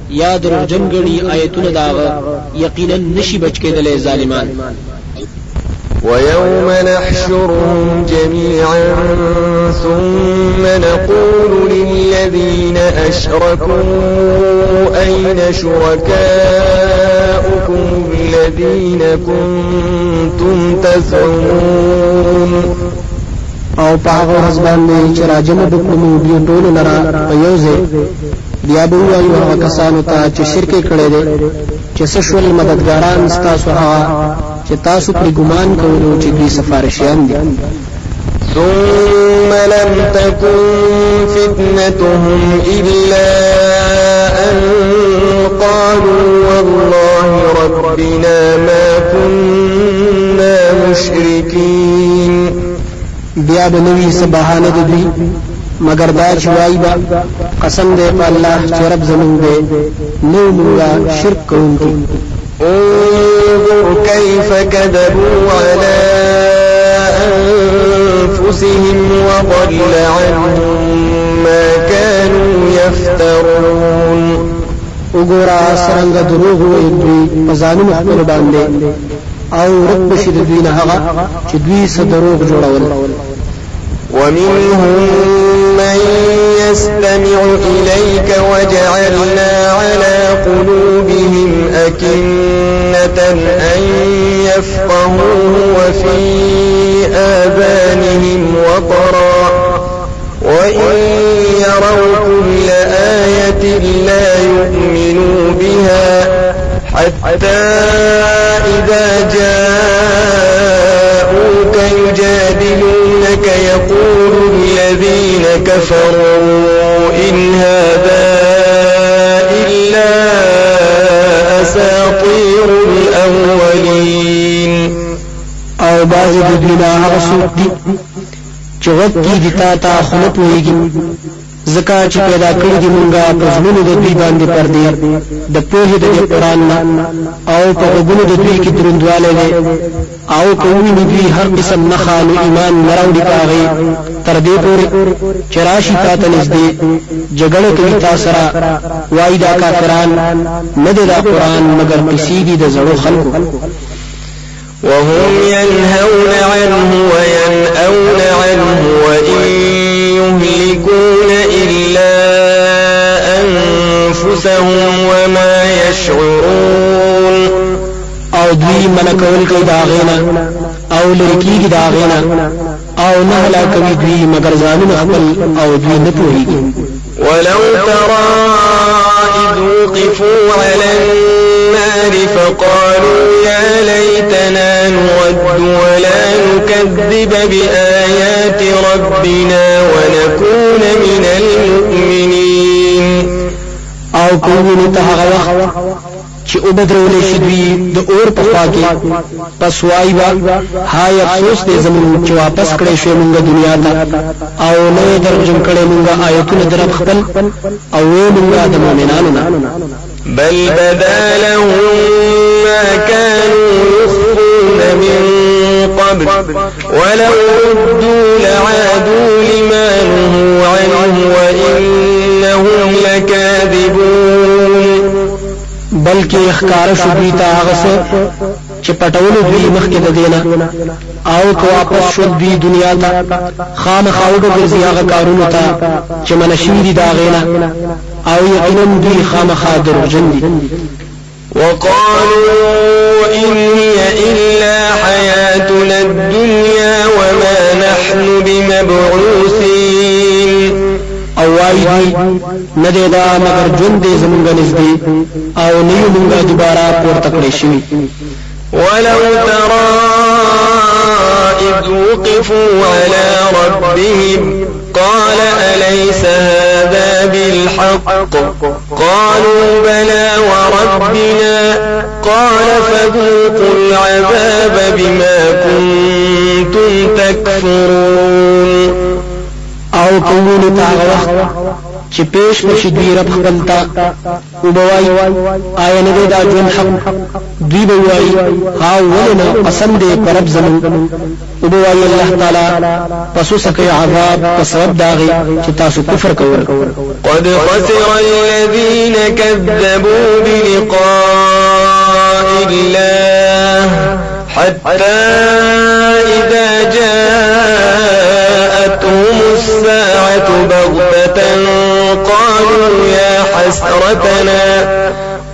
یا دروغجن غني آیتونه دا یقینا نشي بچ کېدلې ظالمان ويوم نحشرهم جميعا ثم نقول للذين أشركوا أين شركاؤكم الذين كنتم تزعمون او په هغه ورځ باندې چې راجمع وکړو دې ټول لرا په یو ځای بیا به وایو هغه کسانو ته چې شرک کړي دي چې سشول مددګاران تاسو هغه چې تاسو پر ګمان کوئ چې دوی سفارشیان دي ثم لم تكن فتنتهم إلا أن قالوا والله ربنا ما كنا مشركين بیا به نوی سبحانه دوی مگر دا چې وایي با قسم دې په الله چې رب زمون دې نو موږ شرک کوونکی انظر كيف كذبوا على أنفسهم وضل عنهم ما كانوا يفترون وګورا څنګه دروغ وایي دوی په ځانونو خپل باندې او رب شد دوی نه هغه چې دوی څه دروغ جوړول ومنهم من يستمع إليك وجعلنا على قلوبهم أكنة أن يفقهوه وفي آذانهم وقرا وإن يروا كل آية لا يؤمنوا بها حتى إذا جاءوك يجادلونك يقول الذين كفروا إن هذا إلا أساطير الأولين او بعض دبنا هغسوک دی چې وکی دی تا خلط ویگی زکا چې پیدا کړی دی مونږه په ژوند د دوی باندې پردې د پوهې د قرآن او په غوږونو د دوی کې دروندواله دی او کومي دوی هر قسم نخالو ایمان نراوړي پاغي تر دې پورې چې راشي تاسو نږدې جګړه کوي تاسو را وای دا کافران نه د قرآن مگر قصیدې د زړو خلکو وهم ينهون عنه وينأون عنه وإن يهلكون إلا أنفسهم وما يشعرون او دوی ملکول کوي داغینا او لرکی داغینا او نه لا کوي دوی مگر ځانونه خپل او دوی نه پوهیږي ولو ترى إذ وقفوا على النار فقالوا يا ليتنا نرد ولا نكذب بآيات ربنا ونكون من المؤمنين او کومه ته هغه وخت چې او بدرولې شي دوی د اور په خوا کې پس وایي هاي افسوس دې زمون چې واپس کړې شو موږ دنیا ته او نه درجن کړې موږ آیتونه در خپل او موږ د مؤمنانو نه بل بدا لهم ما كانوا يخفون من قبل ولو ردوا لعادوا لما نهوا عنه وإن ښکار شو دوی ته هغه څه چې پټولو دوی مخکې د دینه او که واپس شو دوی دنیا ته خامخا وګرځي هغه کارونو ته چې منشي دي د هغې نه او یقینا دوی خامخا دروغجن دي وقالوا إن هي إلا حياتنا الدنيا وما نحن بمبعوثين او وای دی نه دی دا مگر ژوند دې زمونږ نږدې او نه یو مونږه دوباره پورته کړی شوي ولو ترى إذ وقفوا على ربهم قال أليس هذا بالحق قالوا بلى وربنا قال فذوقوا العذاب بما كنتم تكفرون او کومو ته هغه وخت چې پیش بشي دوی رب خپل ته وبوای آیا نه دا ژوند حق دوی بوای ها ولنا قسم دې پرب زمون وبوای الله تعالی پسو سکه عذاب په سبب داغي چې تاسو کفر کوئ قد خسر الذين كذبوا بلقاء الله حتى إذا جاءتهم الساعة بغتة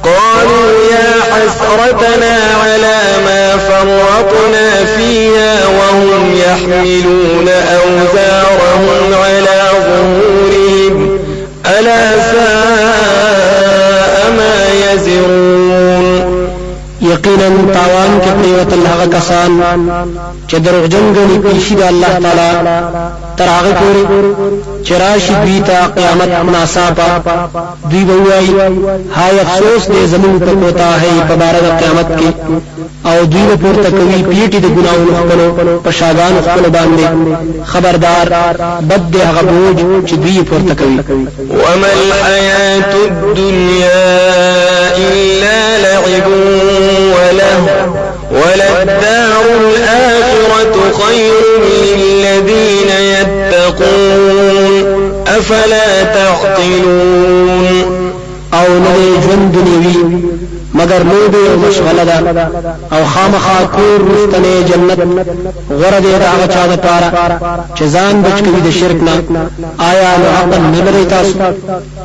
قالوا يا حسرتنا على ما فرطنا فيها وهم يحملون أوزارهم على ظهورهم ألا ساء ما يزرون یقینا تاوان کې پریوت الله کسان چې دروغجن غني پیشي د الله تعالی تر هغه پورې چې راشي دوی ته قیامت مناسبه دوی وایي هاي افسوس دې زمون ته کوتا ہے په بار د قیامت کې او دوی په پورته کوي پیټي د ګناونو خپل په شاګان خپل باندې خبردار بد دې هغه بوج چې دوی پورته کوي وما الحياة الدنيا إلا لعب وللدار الآخرة خير للذين يتقون أفلا تعقلون او نه ژوند دنیوي مگر لوبه او مشغله ده او خامخا کور رستنه جنت غره دې هغه چا ده پاره چې ځان بچ کوي د شرک نه آیا نو عقل نه لري تاسو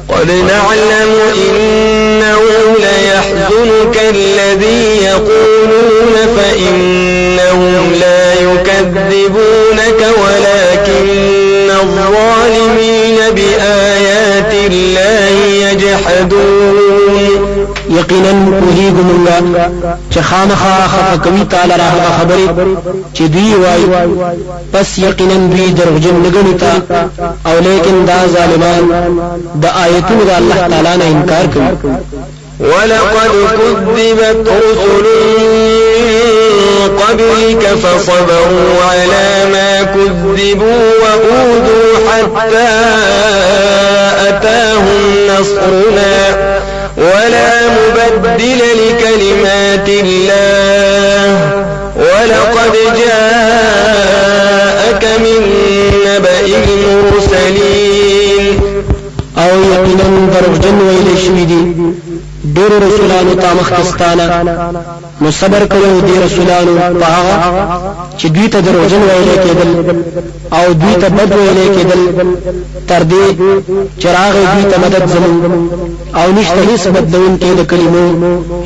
قد نعلم إنه ليحزنك الذي يقولون فإنهم لا يكذبونك ولكن الظالمين بآيات الله يجحدون یقینا کوهیږو مونږه چې خامخا خفقوي تعالی راغه خبرې چې دوی وایي پس یقینا دوی دروغجن لګنی تا او لیکن دا ظالمان د آیتونو د الله تعالی نه انکار کوي ولقد كذبت رسل قبلك فصبروا على ما كذبوا وأوذوا حتى أتاهم نصرنا ولا مبدل لكلمات الله ولقد جاءك من نبأ المرسلين او یقینا دروغجن ویل شوي دي ډېر رسولانو ته مخکستانه نو صبر کوي دي رسولانو په هغه چې دوی ته دروغجن ویل کېدل او دوی ته بد ویل کېدل تر دې چې راغی دوی ته مدد زمون او نشته هیڅ بدلون کې د کلمو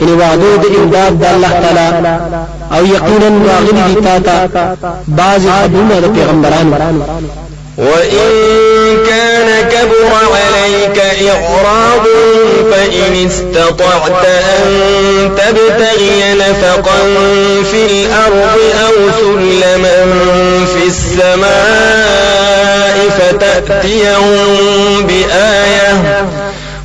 ان وعده د امداد د الله تعالی او یقینا راغلي دي تا بعض خبرونه د پیغمبرانو وإن كان كبر عليك إعراضهم فإن استطعت أن تبتغي نفقا في الأرض أو سلما في السماء فتأتيهم بآية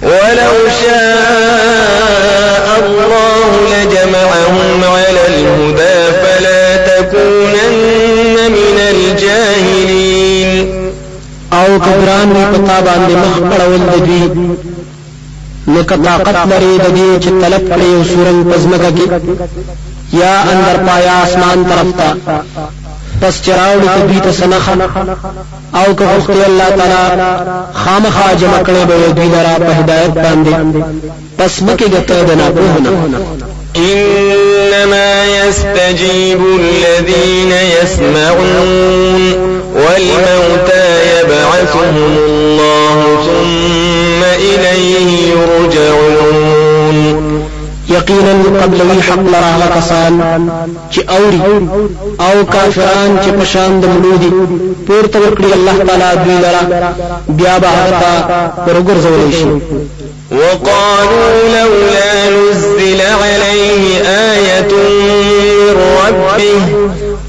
ولو شاء الله لجمعهم على الهدى فلا تكونن من الجاهلين او کبران وی پتا باندې مخ پړول د دوی نو طاقت لري د دې چې طلب کړي سورنګ پزمکه کې یا اندر پایا اسمان طرف ته پس چراوړي دوی ته سنخ او که وخت الله تعالی خامخا جمع کړي به دوی لرا په هدایت باندې پس مکه ګټه د نه إنما يستجيب الذين يسمعون والموتى يبعثهم الله ثم إليه يرجعون یقینا قبلوی حق لرا کسان چې اوري او کافران چې پشان د ملودي پورته ورکړي الله تعالی دوی لرا بیا به هغه ورګرځول شي وقالوا لولا نزل عليه آية من ربه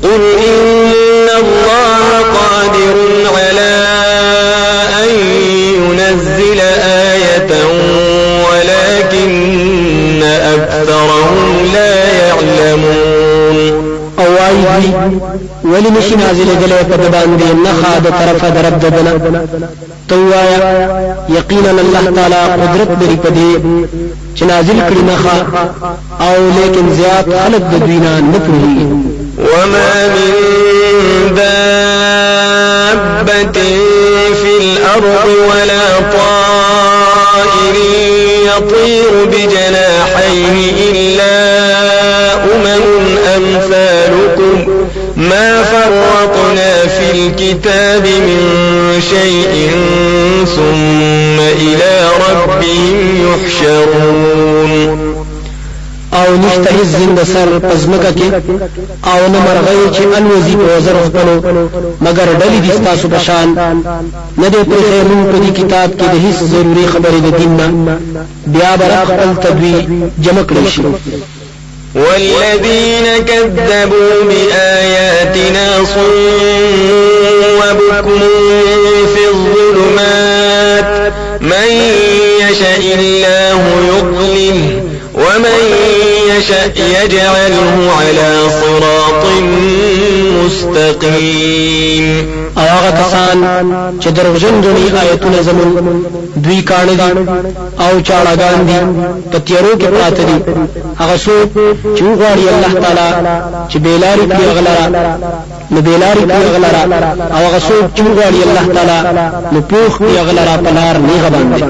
قل إن الله قادر على أن ينزل آية ولكن أكثرهم لا يعلمون اوایي ولی نشي نازل غلې په باندې نه د طرفه د رب دنا توایا یقینا الله تعالی قدرت لري په دې چې نازل کړي نه او لیکن زیات خلق د دوینا نه پوهیږي وما من دابة في الأرض ولا طائر يطير بجناحيه إلا أمثالكم ما فرطنا في الكتاب من شيء ثم إلى ربهم يحشرون او نشته زنده سر پزمکه کې او نه مرغۍ چې الوزي په وزر خپلو مگر ډلې دي تاسو په شان نه دې په خیرون په دې کتاب کې د هیڅ ضروري خبرې د دین نه بیا به خپل تدوی جمع کړی شي والذين كذبوا بآياتنا صم وبكم في الظلمات من يشاء الله يضلله ومن يشاء يجعله على صراط مستقيم او هغه کسان چې دروژن غني آیتونه زمون دوی کانه دي او چاړهګان دي په تیارو کې پراته دي هغه څوک چې غواړي الله تعالی چې بیلاری کوي غلرا نو بیلاری کوي غلرا او هغه څوک چې غواړي الله تعالی نو پوخ کوي غلرا پلار نه باندې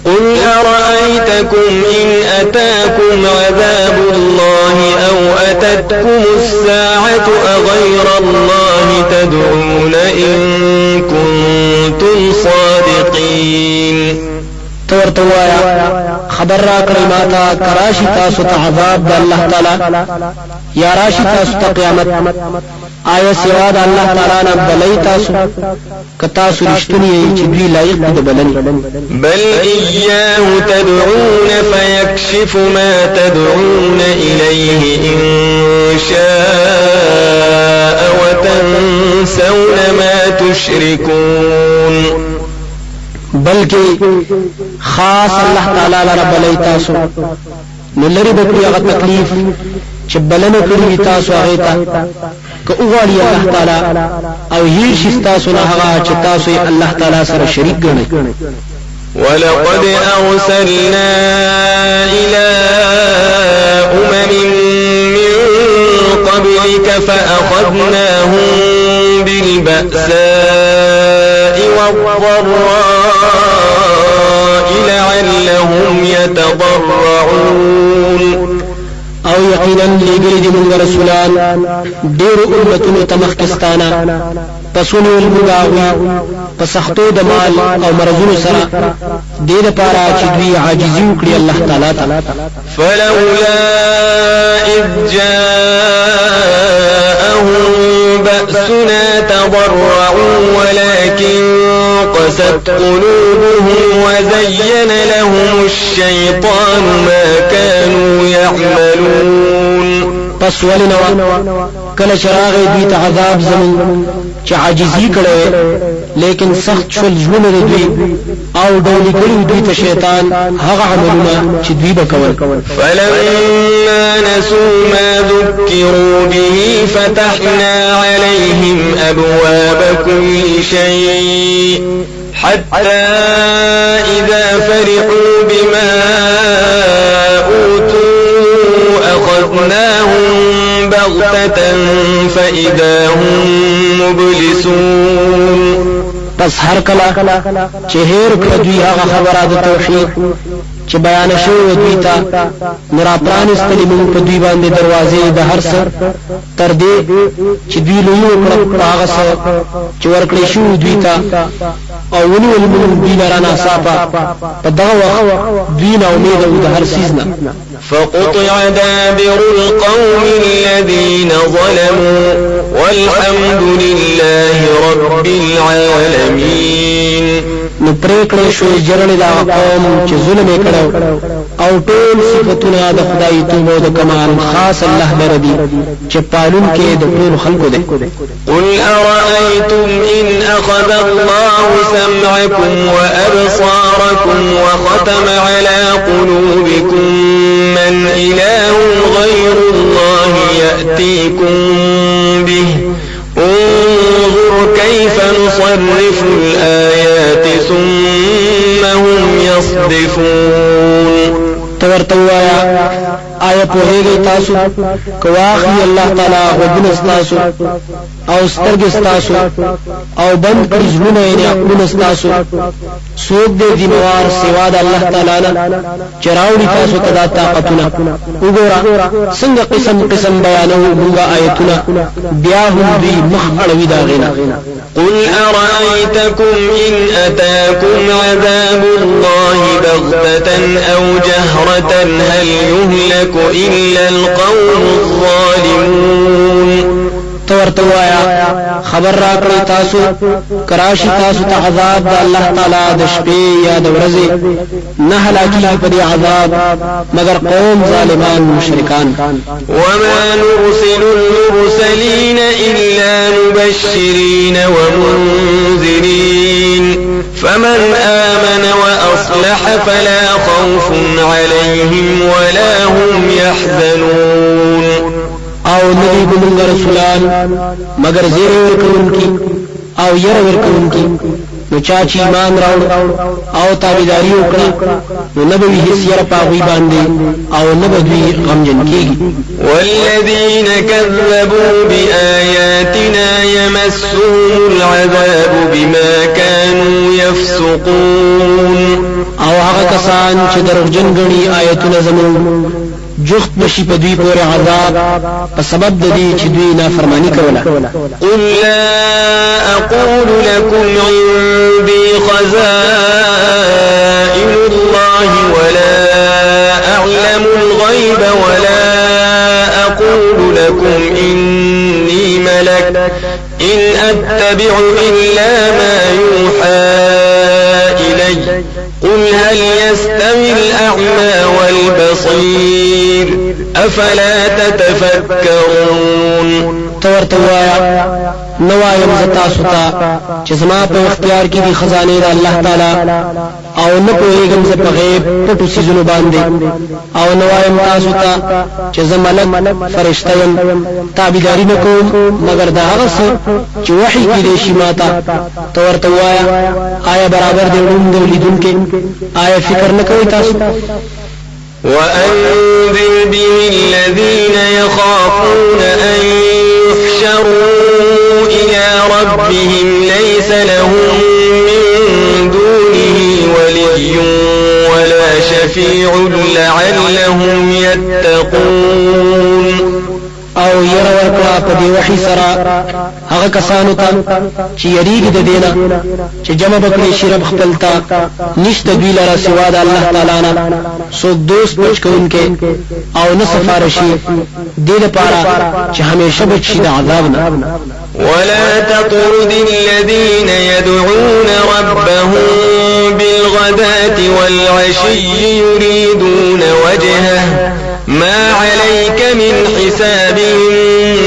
قل أرأيتكم إن أتاكم عذاب الله أو أتتكم الساعة أغير الله تدعون إن كنتم صادقين تورتوایا خبر را کړی ماتا کراشی تاسو ته عذاب د الله تعالی یا راشی تاسو ته قیامت آیا سوا د الله تعالی نه بلای تاسو کتا سو رښتونی چې دوی لایق دي بلنی بل إياه تدعون فيكشف ما تدعون إليه إن شاء وتنسون ما تشركون بلکې خاص الله تعالی رب بلای تاسو نو لري به هغه تکلیف چې بلنه کړی تاسو هغه ته که وغواړي الله تعالی او هیر شي تاسو نه هغه چې تاسو الله تعالی سره شریک ګڼئ ولقد أرسلنا إلى من قبلك فأخذناهم بالبأساء والضراء لعلهم يتضرعون او یقینا لګری دي موږ رسولان ډېر امتونو تمخکستانه پسونو المغاوی پسختو د مال او مرزونو سره دې لپاره چې دوی عاجزي وکړي الله تعالی فلولا إذ جاءهم بأسنا تضرعوا ولكن قست قلوبهم وزين لهم الشيطان ما كانوا يعملون پس ولنوا کله چراغ دوی ته عذاب زمون چې عاجزي کړي لیکن سخت شول ژوند دوی او ډول کړي دوی ته شیطان هغه عملونه چې دوی وکول فلما نسوا ما ذكروا به فتحنا عليهم أبواب كل شيء حتى إذا فرحوا بما أوتوا أخذناهم بغتة فإذا هم مبلسون پس هر کله چې هیر کړ دوی هغه خبره د توحید چې بیان شوی دوی ته نور پرانستلې موږ په دوی باندې دروازې د هر څه تر دې چې دوی لوی کړ هغه څه چې ورکړې شو دوی ته او ونیول موږ دوی لاره ناصافه په دغه وخت دوی نه امید او د هر څیز نه فقطع دابر القوم الذين ظلموا والحمد لله رب العالمين نو پریکړه شو جرړې دا قوم چې ظلم یې کړو او ټول صفاتونه د خدای توبه او د کمال خاص الله لره دي چې پالون کې د ټول خلقو ده. قل أرأيتم إن أخذ الله سمعكم وأبصاركم وختم على قلوبكم من إله غير الله يأتيكم به انظر كيف نصرف الآيات ثم هم يصدفون. تورتوایا آیا پوهیږئ تاسو کواخی الله تعالی غوږونه ستاسو او سترګې ستاسو او بند کړي زړونه یې عقلونه ستاسو څوک دې ذمہوار سوا د الله تعالی نه چې راوړي تاسو ته دا طاقتونه وګوره څنګه قسم قسم بیانوي موږ آیتونه بیا هم دې مخ اړوي دا غینا. قل أرأيتكم إن أتاكم عذاب الله بغتة أو جهرة هل يهلك إلا القوم الظالمون. تورتوایا خبر راکړی تاسو کراشي تاسو ته عذاب د الله تعالی د شپې یا د ورځې نه هلاکی په دې عذاب مگر قوم ظالمان مشرکان. وما نرسل المرسلين إلا مبشرين ومنذرين فمن آمن وأصلح فلا خوف عليهم ولا هم يحزنون. او نبی بلنگ رسولان مگر زیر ورکونکی او یر ورکونکی نو چاچی ایمان راوړ او تابعداري وکړي نو نبوي هیڅ یر پاغوي باندې او نبوي غمجن کیږي. والذين كذبوا بآياتنا يمسهم العذاب بما كانوا يفسقون. او هغه کسان چې دروغجن غني آیتونه زموږ جخت بشي په دوی پورې عذاب په سبب د دې چې دوی نافرمانی کوله. قل لا اقول لكم عندي خزائن الله ولا اعلم الغيب ولا اقول لكم اني ملك ان اتبع الا ما يوحى الي قل هل يستوي الأعمى والبصير أفلا تتفكرون. تورتوایا نوایم زتاسو ته چې زما په اختیار کې دي خزانه د الله تعالی او نه پوهیږم زه په غیب پټو سيزونو باندې او نوایم تاسو ته چې زه ملک فرشته يم تابعداري نکوم مگر دا هغه څه چې وحي کې دي شي ماته. تورتوایا آیا برابر دی وړوند لیدونکو آیا فکر نه کوي تاسو؟ وأنذر به الذين يخافون أن يحشروا إلى ربهم ليس لهم من دونه ولي ولا شفيع لعلهم يتقون. او ير ورکړه په دی وحي سره هغه کسانو ته چې یریږي د دینه چې جمع بکړي شرب خپل ته نشته دوی لاره سوا د الله تعالی نه څوک دوست پچ کوونکې او نه سفارشي دې لپاره چې همیشه بچي د عذاب نه. ولا تطرد الذين يدعون ربهم بالغداة والعشي يريدون وجهه ما عليك من حسابهم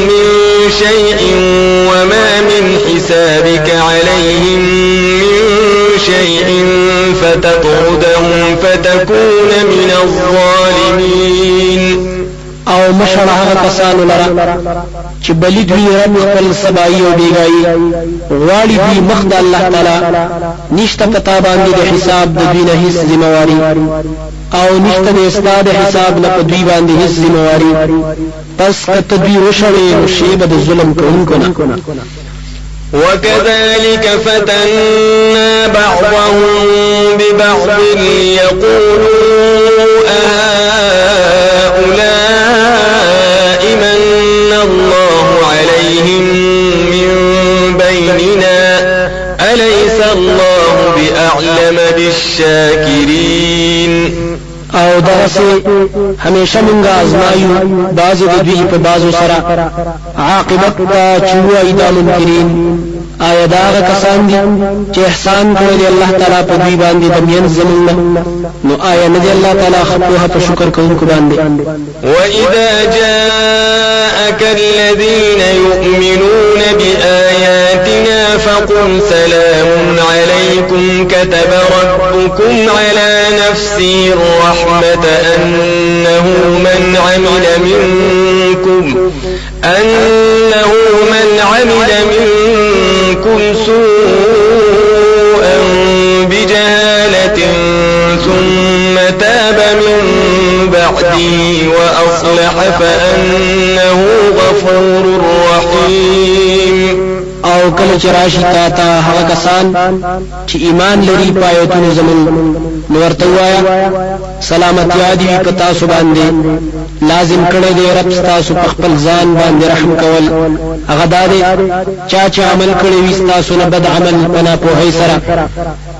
من شيء وما من حسابك عليهم من شيء فتطردهم فتكون من الظالمين. او مشر هغه کسانو لره چې بلید وی رب خپل سبای او بیګای غواړي دی مخد الله تعالی نشته پتا باندې د حساب د دینه هیڅ ذمہواری او نشته د استاد حساب نه په دوی باندې هیڅ ذمہواری پس کته دوی وشړي او شی به ظلم کوونکو نه. وكذلك فتنا بعضهم ببعض ليقولوا أهؤلاء من الله عليهم من بيننا أليس الله بأعلم بالشاكرين. او درسه همیشه مونږه ازمایو بعض د دوی په بعضو سره عاقبت تا چوي د منکرین آیا دا کسان دي چې احسان کوي الله تعالی په دوی باندې د مين زمون نو آیا نه دی الله تعالی خپله په شکر کوونکو باندې. وإذا جاءك الذين يؤمنون بآياتنا فقل سلام عليكم كتب ربكم على نفسه الرحمة أنه من عمل منكم سوءا بجهالة ثم تاب من بعده وأصلح فأنه غفور رحيم. او کله چې راشي تا هغه کسان چې ایمان لري پایتونه زمون نو ورته وایا سلامتی دی په تاسو باندې لازم کړی دی رب تاسو په خپل ځان باندې رحم کول هغه دادی چې عمل کړی وي تاسو نه بد عمل بنا په هي سره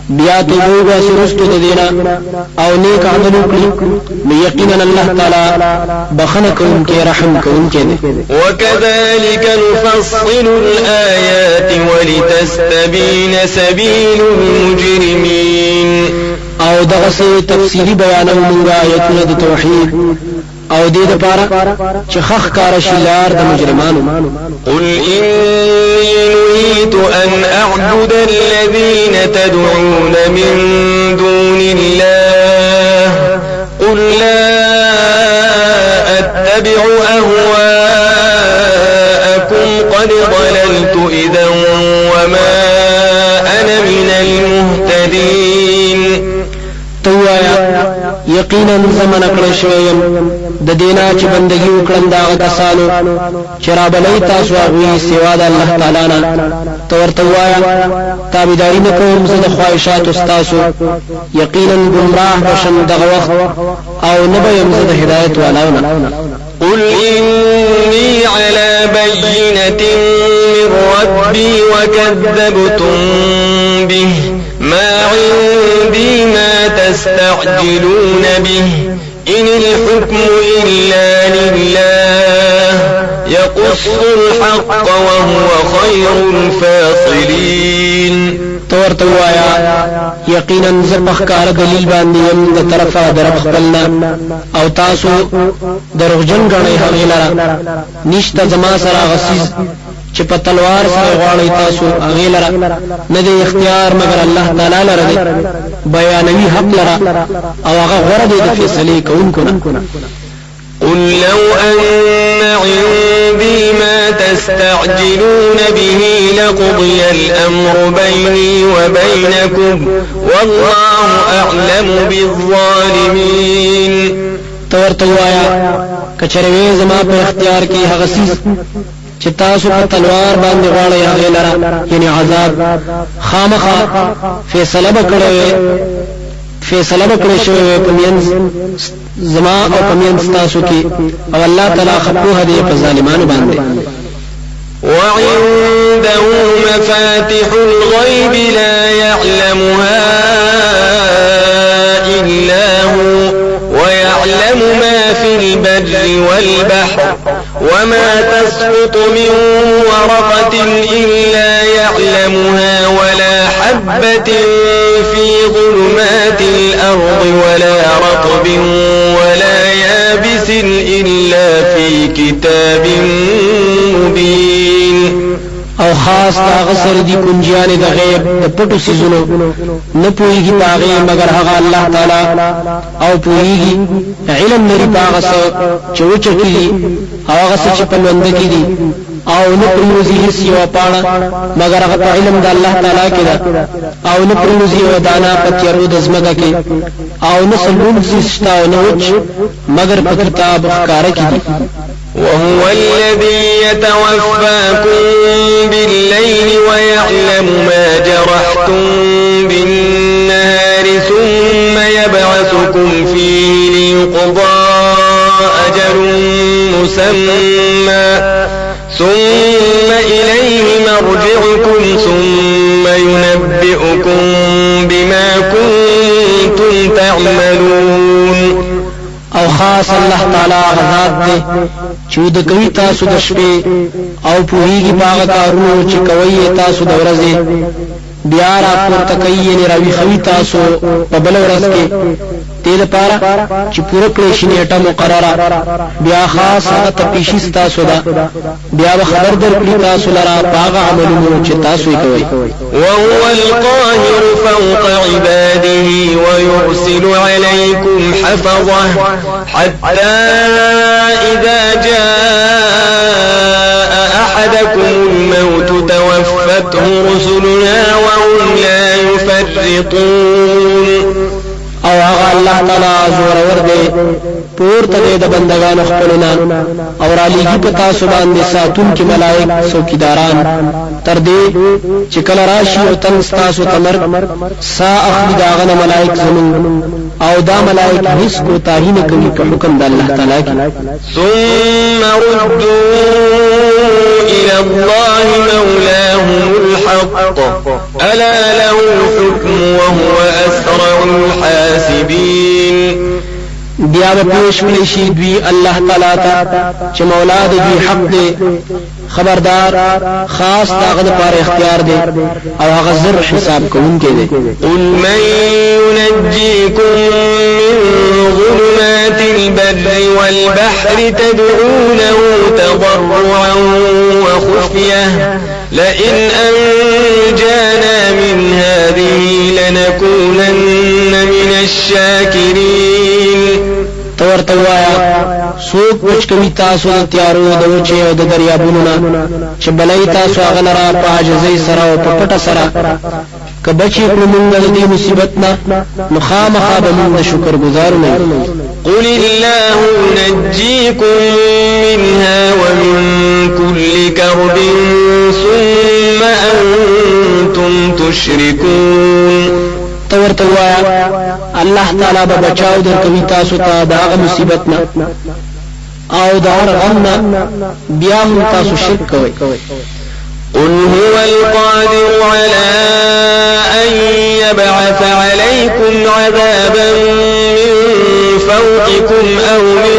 بیا ته وګورئ سرستو د دینا او نیک عمل وکړي نو یقینا الله تعالی بخنه کوونکی رحم کوونکی دی. وكذلك نفصل الآيات ولتستبين سبيل المجرمين. او دغه تفصیلی بیانو موږ آیتونه د توحید او دې لپاره چې خخ کار شلار د مجرمانو. قل إني نهيت أن أعبد الذين تدعون من دون الله قل لا أتبع أهواءكم قد ضللت إذا وما أنا من المهتدين. توایا یقینا زمانہ کړی شویم د دینا چې بندگی وکړم دا کسانو چې را بلې تاسو هغه سوا د الله تعالی نه تورته وایا تابعداري نکوم زه د خواهشات استاسو یقینا گمراه بشم دغه وخت او نه به يم زه د هدایت والاونه. قل إني على بينة من ربي وكذبتم به ما عندي ما تستعجلون به إن الحكم إلا لله يقص الحق وهو خير الفاصلين. تورته وایا یقینا زبخ کار دلیل باندې يم د طرفه در خپلنا او تاسو دروغجن غنئ هغه لرا نشته زما سره غسیز چې په تلوار سره غواړی تاسو هغه لرا نه دی اختیار مگر الله تعالی لره دی بیانوي حق لرا او هغه غره دی د فیصله کوونکو نه. قل لو أن عندي ما تستعجلون به لقضي الأمر بيني وبينكم والله أعلم بالظالمين. تورته وایا کچروي زما په اختیار کې هغه سیس چې تاسو په تلوار باندې غواړئ هغه لرا یعنی عذاب خامخا فیصله وکړي شوی په مینځ زما او په مینځ تاسو کې او الله تعالی خپوه دی په ظالمانو باندې. وعنده مفاتح الغيب لا يعلمها إلا هو ويعلم ما في البر والبحر وما تسقط من ورقة إلا يعلمها ولا حبة في ظلمات الأرض ولا رطب ولا يابس إلا في كتاب مبين. او خاص هغه سره دي کنجیان د غیب د پټو سيزونو نه پويږي پاغه مگر هغه الله تعالی او پويږي علم لري پاغه څه چې وچکي او هغه څه چې په لوند کې دي او نه پریوزي هیڅ یو پاڼه مگر هغه په علم د الله تعالی کې ده او نه پریوزي یو دانه په تیارو د ځمکه کې او نه سلون شته او نه وچ مگر په کتاب ښکارا کې دي. وهو الذي يتوفاكم بالليل ويعلم ما جرحتم بالنهار ثم يبعثكم فيه ليقضى أجل مسمى ثم إليه مرجعكم ثم ينبئكم بما كنتم تعملون. او خاص الله تعالی غزاد دے چود کوي تاسو د شپې او پوهیږي باغ کارونو چې کوي تاسو د ورځې بیا را پورته کوي نه راوي خوي تاسو په بل ورځ کې دې لپاره چې پوره کړی شي نیټه مقرره بیا خاص هغه تپیشي تاسو دا بیا به خبر درکړي تاسو لرا باغ عملونو چې تاسو یې کوي. وهو القاهر فوق عباده ويرسل عليكم حفظه حتى إذا جاء أحدكم الموت توفته رسلنا وهم لا يفرطون. او هغه الله تعالی زور ور دے پورته د بندگانو خپلنا او را لېږي په تاسو باندې ساتون کې ملائک څوکیداران تر دې چې کله راشي او تن تاسو تمر سا اخلي داغه ملائک زمون او دا ملائک هیڅ کوتاهی نه کوي په حکم د الله تعالی کې. ثم ردوا إلى الله مولاهم الحق ألا له الحكم وهو أسرع الحاسبين. بیا به پیش کړی شي دوی الله تعالی ته چې مولا د دوی حق دی خبردار خاص داغه لپاره اختیار دی او هغه زر حساب کوونکی دی. قل من ينجيكم من ظلمات البر والبحر تدعونه تضرعا وخفية لئن أنجانا من هذه لنكونن من الشاكرين. تورته وایا سوق پچ کوي تاسو د تیارو د وچه او د دریابونو نه چې بلای تاسو هغه لرا په عاجزۍ سره او په پټه سره کبچې کومنګ د دې مصیبت نه مخامخه به موږ شکر گزار نه. قل الله ينجيكم منها ومن كل كرب ثم أنتم تشركون. تورته وایا الله تعالی به بچاو درکوي تاسو ته دا مصیبت نه او دا غم نه بیا هم تاسو شرک کوئ. قل هو القادر على أن يبعث عليكم عذابا من فوقكم أو من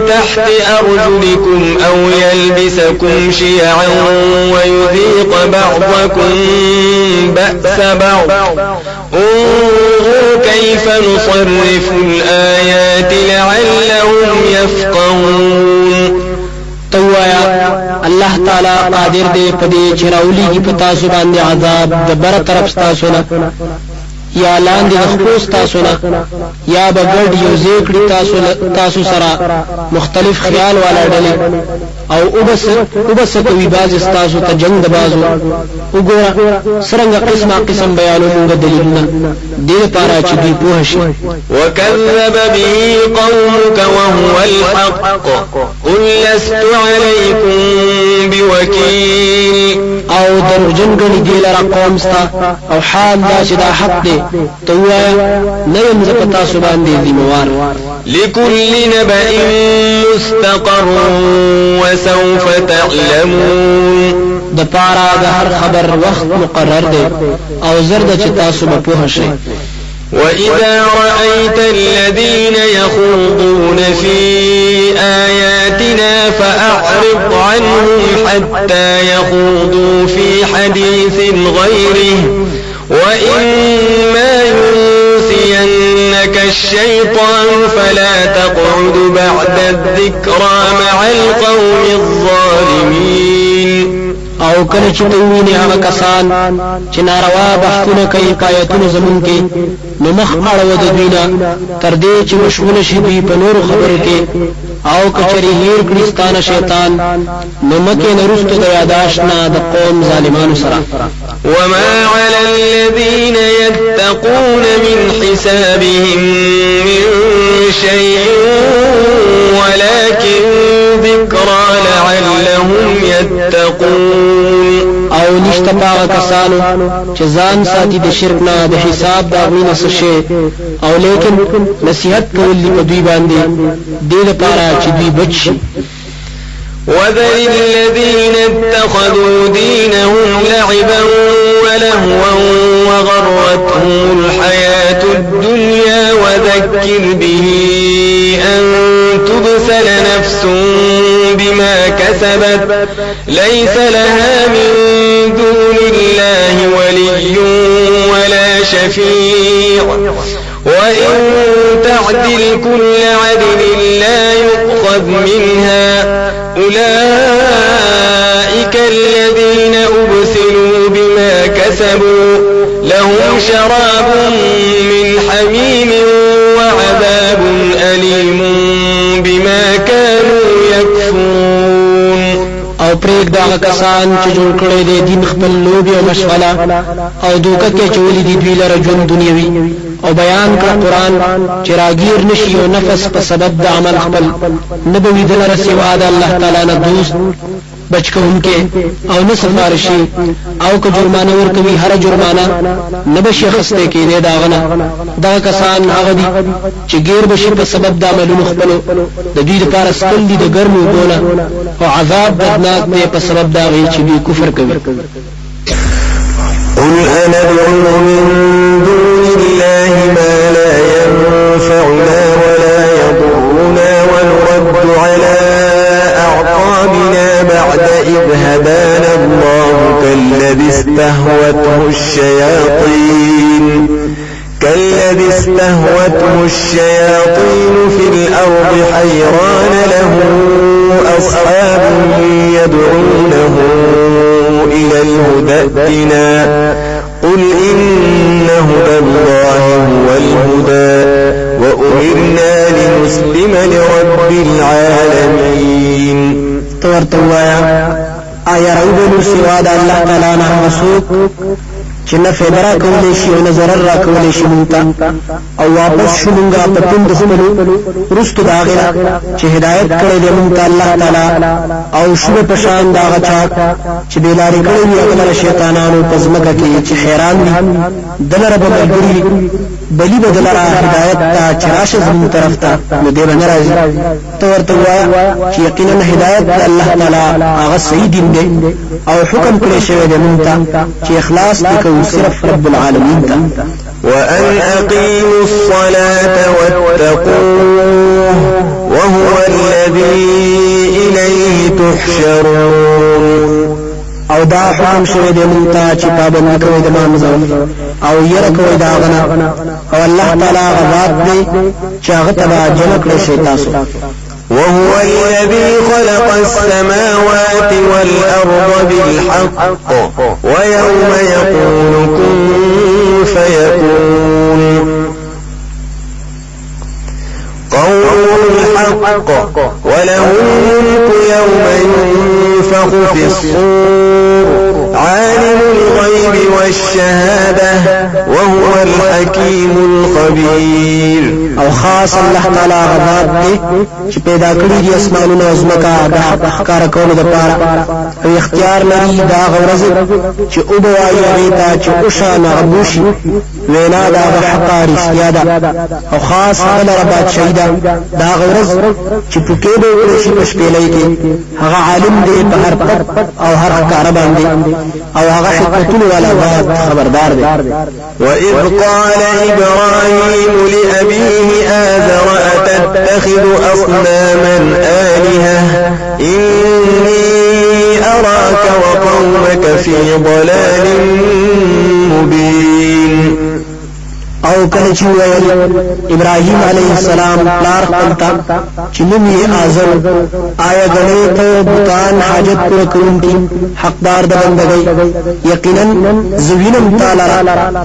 تحت أرجلكم أو يلبسكم شيعا ويذيق بعضكم بأس بعض انظروا كيف نصرف الآيات لعلهم يفقهون. توایا الله تعالی قادر دی پدې چې راولېږي په تاسو باندې عذاب د بر طرف تاسو نه یا لاندې د خپوس تاسو نه یا بغړ یو ذکر تاسو سره مختلف خیال والا ډلې او وبس کوي باز تاسو ته جنگ د بازو وګوره سرنګ قسم بیانونه د دلیلونه دې لپاره چې دوی پوه شي. وكذب به قومك وهو الحق قل لست عليكم بوكيل. او دروژن غني دی لرا قوم ستا او حال دا چې دا حق دی ته وایا نه يم ز پتا سو باندې ذمہوار. لكل نبأ مستقر وسوف تعلمون. د پارا د هر خبر وخت مقرر دی او زرد چې تاسو به پوه شئ. وإذا رأيت الذين يخوضون في آياتنا فأعرض عنهم حتى يخوضوا في حديث غيره وإما ينسينك الشيطان فلا تقعد بعد الذكرى مع القوم الظالمين. او کله چې دوی هغه کسان چې ناروا بحثونه کوي پایتونه زمون کې نو مخ اړه د دوینا تر دې چې مشغول شي په نور خبرو کې او کچری هیر کړي شیطان نو مکه نرست د یاداشنا د قوم ظالمانو سره. وما على الذين يتقون من حسابهم من شيء ولكن ذكرى لعلهم يتقون. او نشته پاغه کسانو چې ځان ساتي د شرک نه د حساب دا غوینه شي او لیکن نصیحت کول په دوی باندې دې لپاره چې دوی بچي. وذل الذين اتخذوا دينهم لعبا ولهوا وغرتهم الحياة الدنيا وذكر به أن تبسل نفس بما كسبت ليس لها من دون الله ولي ولا شفيع وإن تعدل كل عدل لا يؤخذ منها أولئك الذين أبسلوا بما كسبوا لهم شراب من حميم وعذاب أليم بما كانوا يكفرون. او پریک دا کسان چې جوړ کړي دي دین خپل لوبي او مشغله او دوکه کې چولې دي دوی لره ژوند دنیوي او بیان کړ قرآن چې راګیر نشي او نفس په سبب د عمل خپل نبوي دلاره سوا د الله تعالی نه دوست بچکونکې او نه سفارشي او که جرمانه ورکوي هر جرمانه نه بشي خسته کې دا غنه دا کسان هغه دي چې غیر بشي په سبب د عملونو خپل د دوی لپاره سپل دي د ګرمو بوله او عذاب دردناک دی په سبب دا غي چې دوی کفر کوي. قل أندعو من دون الله ما لا ينفعنا ولا يضرنا ونرد على أعقابنا بعد إذ هدانا الله كالذي استهوته الشياطين في الأرض حيران له أصحاب يدعونه إلى الهدى ائتنا قل إن هدى الله هو الهدى وأمرنا لنسلم لرب العالمين. تورتوایا آیا راوبلو سوا د الله تعالی نه مسوک چې نه فبرا کولې شي او نظر را کولې شي مونږه او واپس شو مونږه په پوند خپل رستو داغه چې هدایت کړې دې مونږه الله تعالی او شو په شان دا غچا چې بیلاری کړې وي هغه شیطانانو په ځمکه کې چې حیران دي دلاره به ملګری بلی بدلاره هدایت ته چراشه زموږ طرف ته نو دې باندې راځي. تو ورته وایا چې یقینا هدایت الله تعالی هغه صحیح دین دی او حکم کړی شوی دی مونږ ته چې اخلاص وکړو صرف رب العالمین ته. وأن أقيموا الصلاة واتقوه وهو الذي إليه تحشرون. او دا حکم شوی دی مونږ ته چې پابند کوي د مانځو او یره کوي دا غنا او الله تعالی غواد دی چې هغه تبع جن کړی شي تاسو. وهو الذي خلق السماوات والأرض بالحق ويوم يقول كن فيكون قوله الحق وله الملك يوم ينفخ في الصور عالم الغيب والشهادة وهو الحكيم الخبير. او خاص الله تعالی غواد دی چې پیدا کړی دي اسمانونه او ځمکه د حق ښکار کولو لپاره او اختیار لري دا غورځ چې او بوایي غیتا چې او شان غبوشي وینا دا حق رښتیا ده او خاص هغه رب شهیدا دا غورځ چې پکې به ورشي په شپېلې کې هغه عالم دی په هر پټ او هر ښکار باندې او هغه حکمتونه والا خبردار دی. وإذ قال إبراهيم لأبيه آذر أتتخذ أصناما آلهة إني أراك وقومك في ضلال مبين. او کله چې ویل ابراهيم عليه السلام پلار خپل ته چې نوم یې آزر آیا غنې ته بوتان حاجت پوره کوونکی حقدار د بندګۍ یقینا زوینم تعالی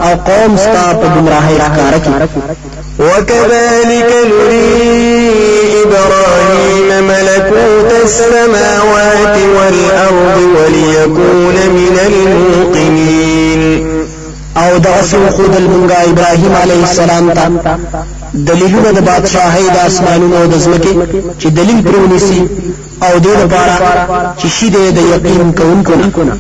او قوم ستا په گمراهۍ ښکار کی. وكذلك نري إبراهيم ملكوت السماوات والأرض وليكون من الموقنين. او دغسو خود المنگا ابراهيم عليه السلام تا دلیلونه د بادشاہي د اسمانونو او د ځمکې چې دلیل پرونیسي او دې لپاره چې شي د یقین کوونکو نه.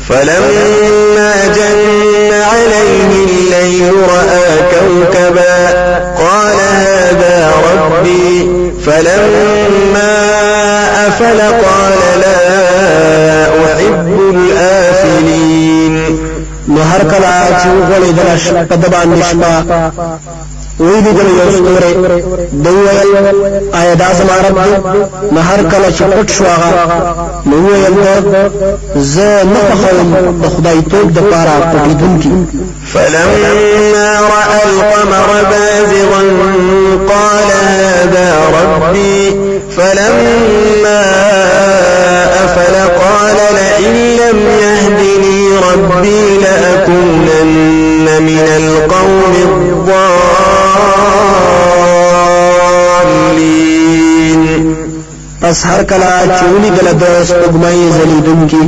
فلما جن عليه الليل رأى كوكبا قال هذا ربي فلما أفل قال لا أحب الآفلين. نو هر کله چې وغوړې د شپه د باندې شپه وی دې یو ستوره دوی آیا دا زما رب دی. نو هر کله چې پټ شو هغه نو ویل زه نه خوښوم د خدای توب د پاره پټېدونکي. فلما رأى القمر بازغا قال هذا ربي فلما أفل قال لئن لم يهدني ربي لأكونن من القوم الضالين. پس هر کله چې ولي دل د سپوږمۍ زلیدونکي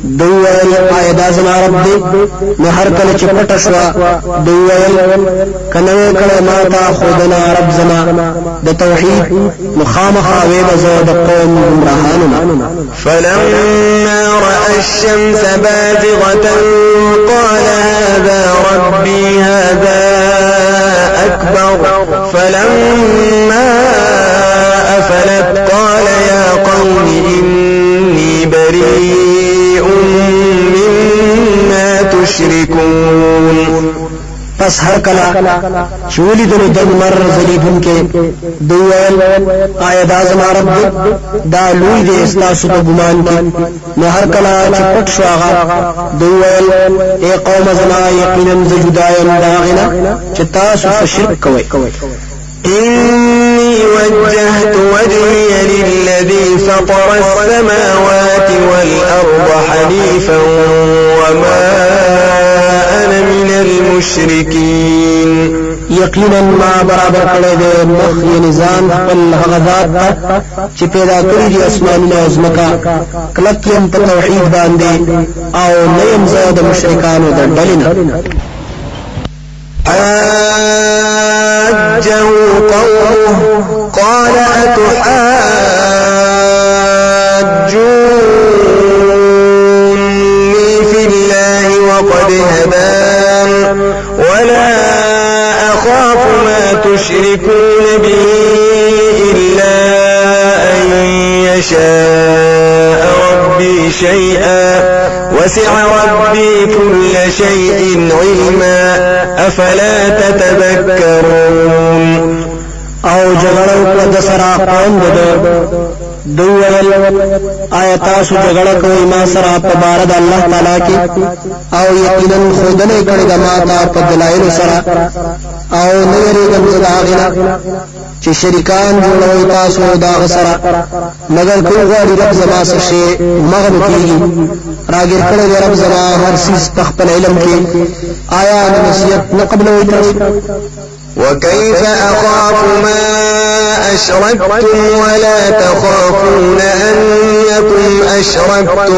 دوی آیا دا زما رب دی. نو هر کله چې پټه شوه دوی کنه کله ما ته خودنا رب زما د توحید مخامخه وې بزو د قوم گمراهانو. فلما رأى الشمس بازغة قال هذا ربي هذا أكبر فلما أفلت قال يا قوم إني بريء مما تشركون. پس هر کله چې ولیدل د لمر زلیدونکي دوی آیا دا زما رب دی. دا لوی دی ستاسو په ګمان کې. نو هر کله چې پټ شو هغه دوی ای قوم زما یقینا زه جدا یم دا غنه چې تاسو په شرک کوئ. إني وجهت وجهي للذي فطر السماوات والأرض حنيفا وما أنا من المشركين. یقینا ما برابر کړی دی مخ یې نظام خپل هغه ذات چې پیدا کړی دی اسمانونه او ځمکه کلک یم په توحید باندې او نه یم زه د مشرکانو د ډلې نه. حاجه قومه قال أتحاجوني في الله وقد هدان ولا أخاف ما تشركون به إلا أن يشاء ربي شيئا وسع ربي كل شيء علما أفلا تتذكرون. او جګړه وکړه د سره قوم دوی آیا تاسو جګړه کوئ ما سره په بار د الله تعالی کې او یقینا خودنه کړی د ما ته په دلایل سره او نه یریږم زه د هغې چې شریکان جوړوي تاسو د هغه سره مګر کوم غواړي رب زما څه شی مغه نه کېږي. راګیر کړی دی رب زما هر څیز په خپل علم کې. آیا نصیحت نه قبلوئ تاسو؟ وكيف أخاف ما أشركتم ولا تخافون أنكم أشركتم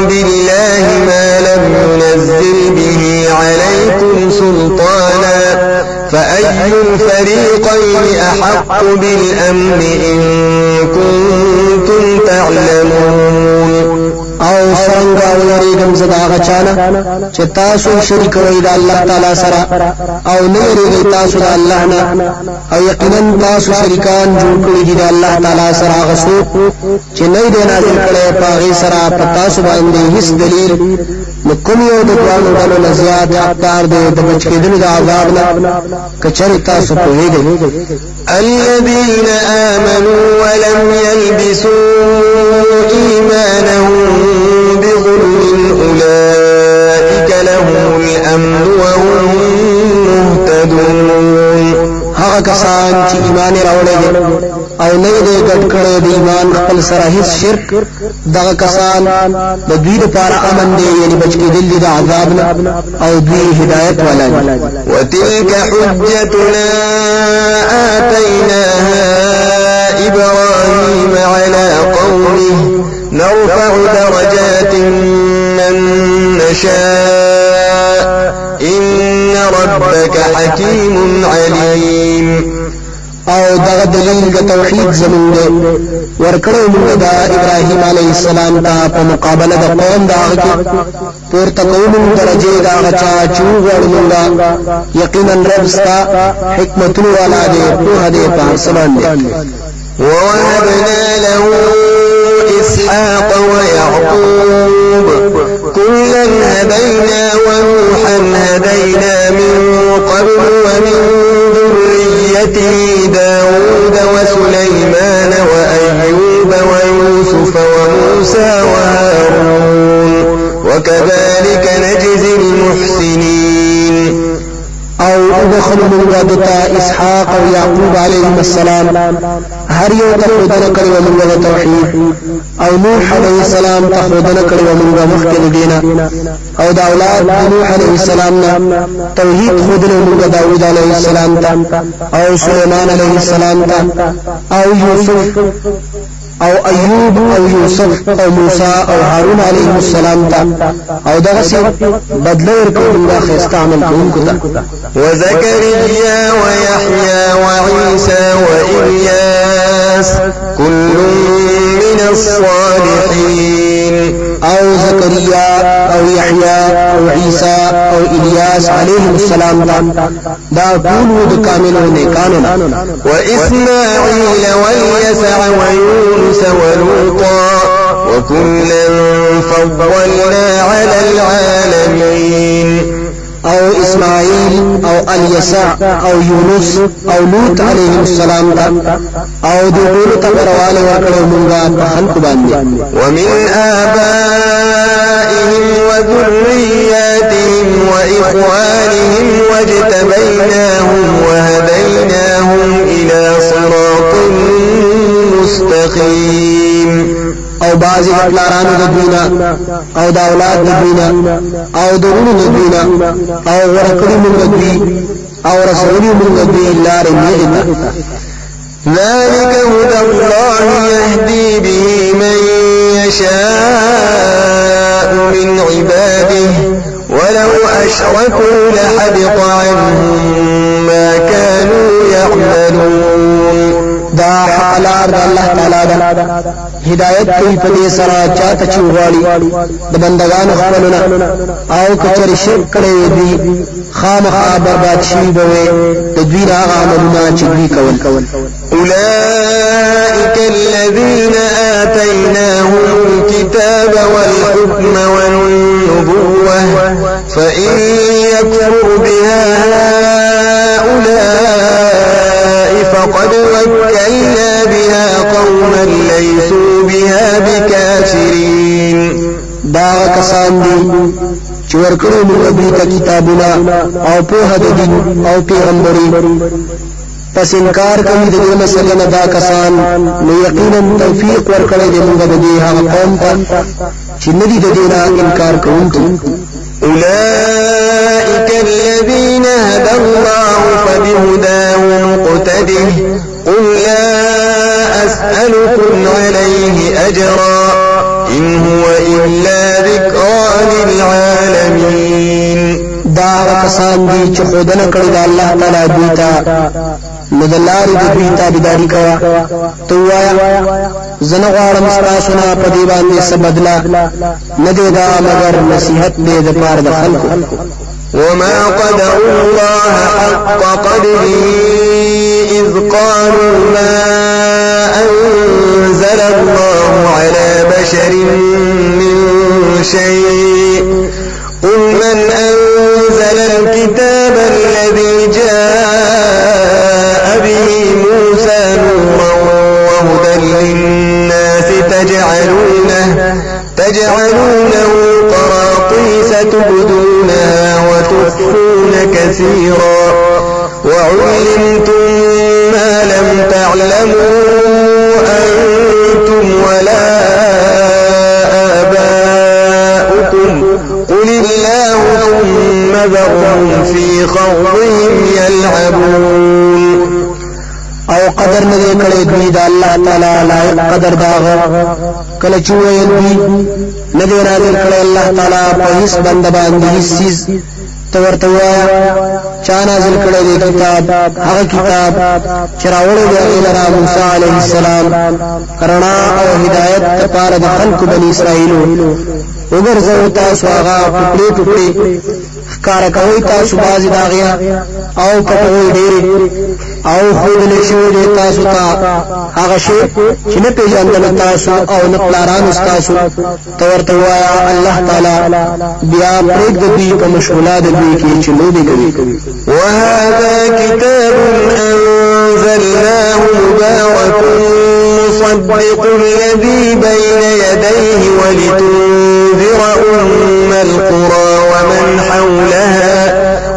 بالله ما لم ينزل به عليكم سلطانا فأي الفريقين أحق بالأمن إن كنتم تعلمون. او څنګه ویریږم زه د هغه چانه چې تاسو شریک وئ د الله تعالی سره او نه یریږئ تاسو د الله نه او یقینا تاسو شریکان جوړ کړي دي د الله تعالی سره هغه څوک چې نه دی نازل کړی په هغې سره په تاسو باندې هیڅ دلیل. نو کوم یو د دوانو ډلو نه زیات حقدار دی د بچ کېدلو د عذاب نه که چېرې تاسو پوهېږئ. الذين آمنوا ولم يلبسوا إيمانهم بظلم أولئك لهم الأمن وهم مهتدون. کسان چې ایمان راوړل او نه دې ګډ کړي د ایمان خپل سره هیڅ شرک دغه کسان د دوی لپاره امن دی یعنی بچ کېدل د عذاب او دوی هدایت والا دي وتلك حجتنا آتيناها إبراهيم على قومه نرفع درجات من نشاء إن ربك حكيم عليم او دغه دلیل د توحید زمون دی ورکړو موږ د ابراهیم علیه السلام ته په مقابله د قوم دغه کې پورته کوم درجه دا چا چوغړ موږ یقینا رب ستا حکمت والا دی په هدي په سمان دی ووهبنا له إسحاق ويعقوب كلا هدينا ونوحا هدينا من قبل ومن ذريته داود وسليمان وأيوب ويوسف وموسى وهارون وكذلك نجزي المحسنين او ادخل من غدتا اسحاق او يعقوب عليهم السلام هر یو ته خدای کړی و موږ توحید او نوح عليه السلام ته خدای کړی و موږ مخکې دینه او د اولاد نوح عليه السلام نه توحید خدای موږ داوود عليه السلام ته او سليمان عليه السلام ته او يوسف او ايوب او يوسف او موسى او هارون عليه السلام ته او دغه څه بدل ورکړو دا خستعمل کوونکو ته وزكريا ويحيى وعيسى وإلياس كل من الصالحين او زكريا او يحيى او عيسى او إلياس عليهم السلام دا ټول د کاملو نیکانو وإسماعيل واليسع ويونس ولوطا وكلا فضلنا على العالمين او اسماعیل او الیسع او یونس او لوط علیهم السلام او د ټول تبرواله ورکړو مونږه په خلق باندې ومن آبائهم وذرياتهم وإخوانهم واجتبيناهم وهديناهم إلى صراط مستقيم او بعضی پلارانو د دوینا او د اولاد د دوینا او د ورونو د دوینا او ورکړي موږ دوی او رسولي موږ دوی لارې نیغه ذلك هدى الله يهدي به من يشاء من عباده ولو أشركوا لحبط عنهم ما كانوا يعملون دا حق لار الله تعالی دا هدایت کوي په دې سره چاته چوغالي د بندگانو خپلونه او کچر شرک کړي دي خامخا برباد شي به د دوی هغه عملونه چې دوی کول أولئك الذين آتيناهم الكتاب والحكم والنبوة فإن يكفر بها هؤلاء فقد وكلنا بها قوما ليسوا بها بكافرين دا کسان دي چې ورکړو موږ دوی ته کتابونه او په هغه دین او پیغمبري پس انکار کوي د دې مسلې نه دا کسان نو یقینا توفیق ورکړي د موږ د دې هغه قوم ته چې ندي د دې نه انکار کوونکي أولئك الذين هدى الله فبهداه مقتده قل لا أسألكم عليه أجرا إن هو إلا ذكرى للعالمين دا کسان دي چې خدانه کړی د الله تعالی دوی ته نو د لارې د دوی تابعداري کوه ته وایا زنه غواړم تاسو نه په دې باندې څه بدلا نه دی دا مگر نصيحت دې د پاره د خلکو وما قدر الله حق قدره إذ قالوا ما أنزل الله على بشر من شيء قل من أنزل الكتاب الذي جاء به موسى نورا وهدى للناس تجعلونه قراطيس تبدونها وتخفون كثيرا وعلمتم ما تعلموا أنتم ولا آباؤكم قل الله ثم ذرهم في خوضهم يلعبون او قدر نه کړي دوی د الله تعالی لایق قدر داغه کله چې ویل دوی نه دی نازل کړي الله تعالی په هیڅ بنده باندې هیڅ چیز تورته وایا چا نازل کړي دی کتاب هغه کتاب چې راوړی دی لرا موسی علیه السلام کرنا او هدایت لپاره د خلق بنی اسرائیل وګرځو تاسو هغه ټوکړي ټوکړي ښکار کوي تاسو باز داغیا او پټوي ډېر او خود له شو دې تاسو ته هغه شی چې نه پیژندل تاسو او نه پلاران تاسو تورته وایا الله تعالی بیا پرېږ دې په مشغولات دې کې چې نو دې کوي وهذا كتاب أنزلناه مبارك مصدق الذي بين يديه ولتنذر أم القرى ومن حولها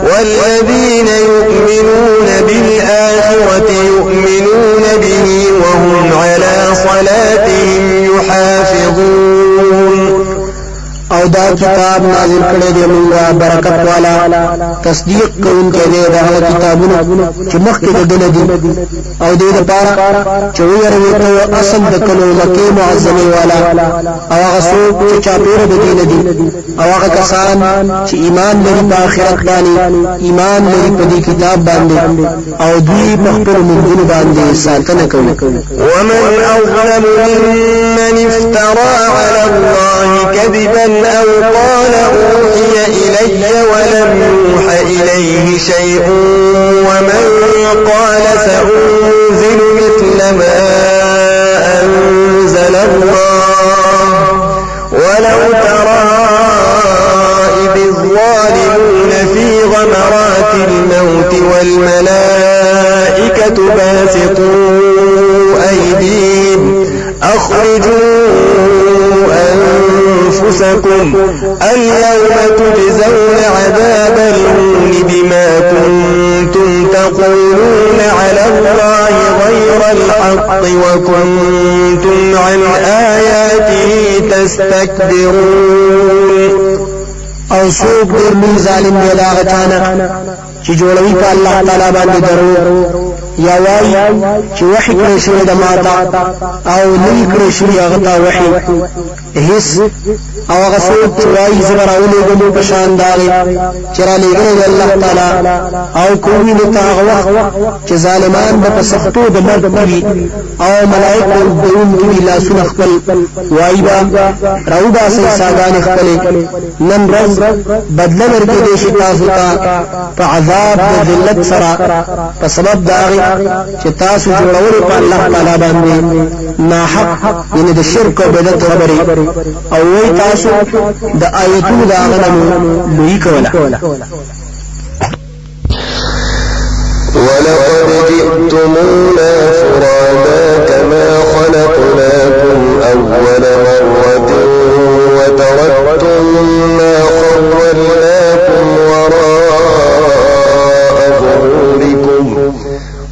والذين يؤمنون بالآخرة يؤمنون به وهم على صلاتهم يحافظون او دا کتاب نازل کړی دی موږ برکت والا تصدیق کوونکی دی دا کتابونه چې مخکې د دنیا دي او دې لپاره چې ویروي ته اصل د کلو مکه معظمه والا او هغه څوک چې چاپیره د دین دي او هغه کسان چې ایمان لري په آخرت باندې ایمان لري په دې کتاب باندې او دوی په خپل مؤمنین باندې ساتنه کوي ومن أظلم ممن افترى على الله كذبا أو قال أوحي إلي ولم يوحى إليه شيء ومن قال سأنزل مثل ما أنزل الله ولو ترى إذ الظالمون في غمرات الموت والملائكة باسطوا أيديهم أخرجوا أنفسكم اليوم تجزون عذاب الهون بما كنتم تقولون على الله غير الحق وكنتم عن آياته تستكبرون او سوق دیر من ظالم ویلا غچانا چې جوړوي په الله تعالی باندې درو یا وای چې وحی کړی شوی د ماتا او نه کړی شوی هغه تا وحی هیڅ او هغه څوک چې وای زبر اولې ګمو په شان داري چې را لېږي الله تعالی او کومي نه تا هغه چې ظالمان په سختو د مرګ کوي او ملائکه دون کوي لا سن خپل وای با راو با سي ساګان خپل نن ورځ بدل ورکړي دي چې تاسو ته په عذاب د ذلت سره په سبب داغي چې تاسو جوړول په الله تعالی باندې ناحق یعنی د شرک او بدعت خبري او وای تاسو د آیتونو دا غنمو لوی کوله ولقد جئتمونا فرادا كما خلقناكم أول مرة وتركتم ما خولناكم وراء ظهوركم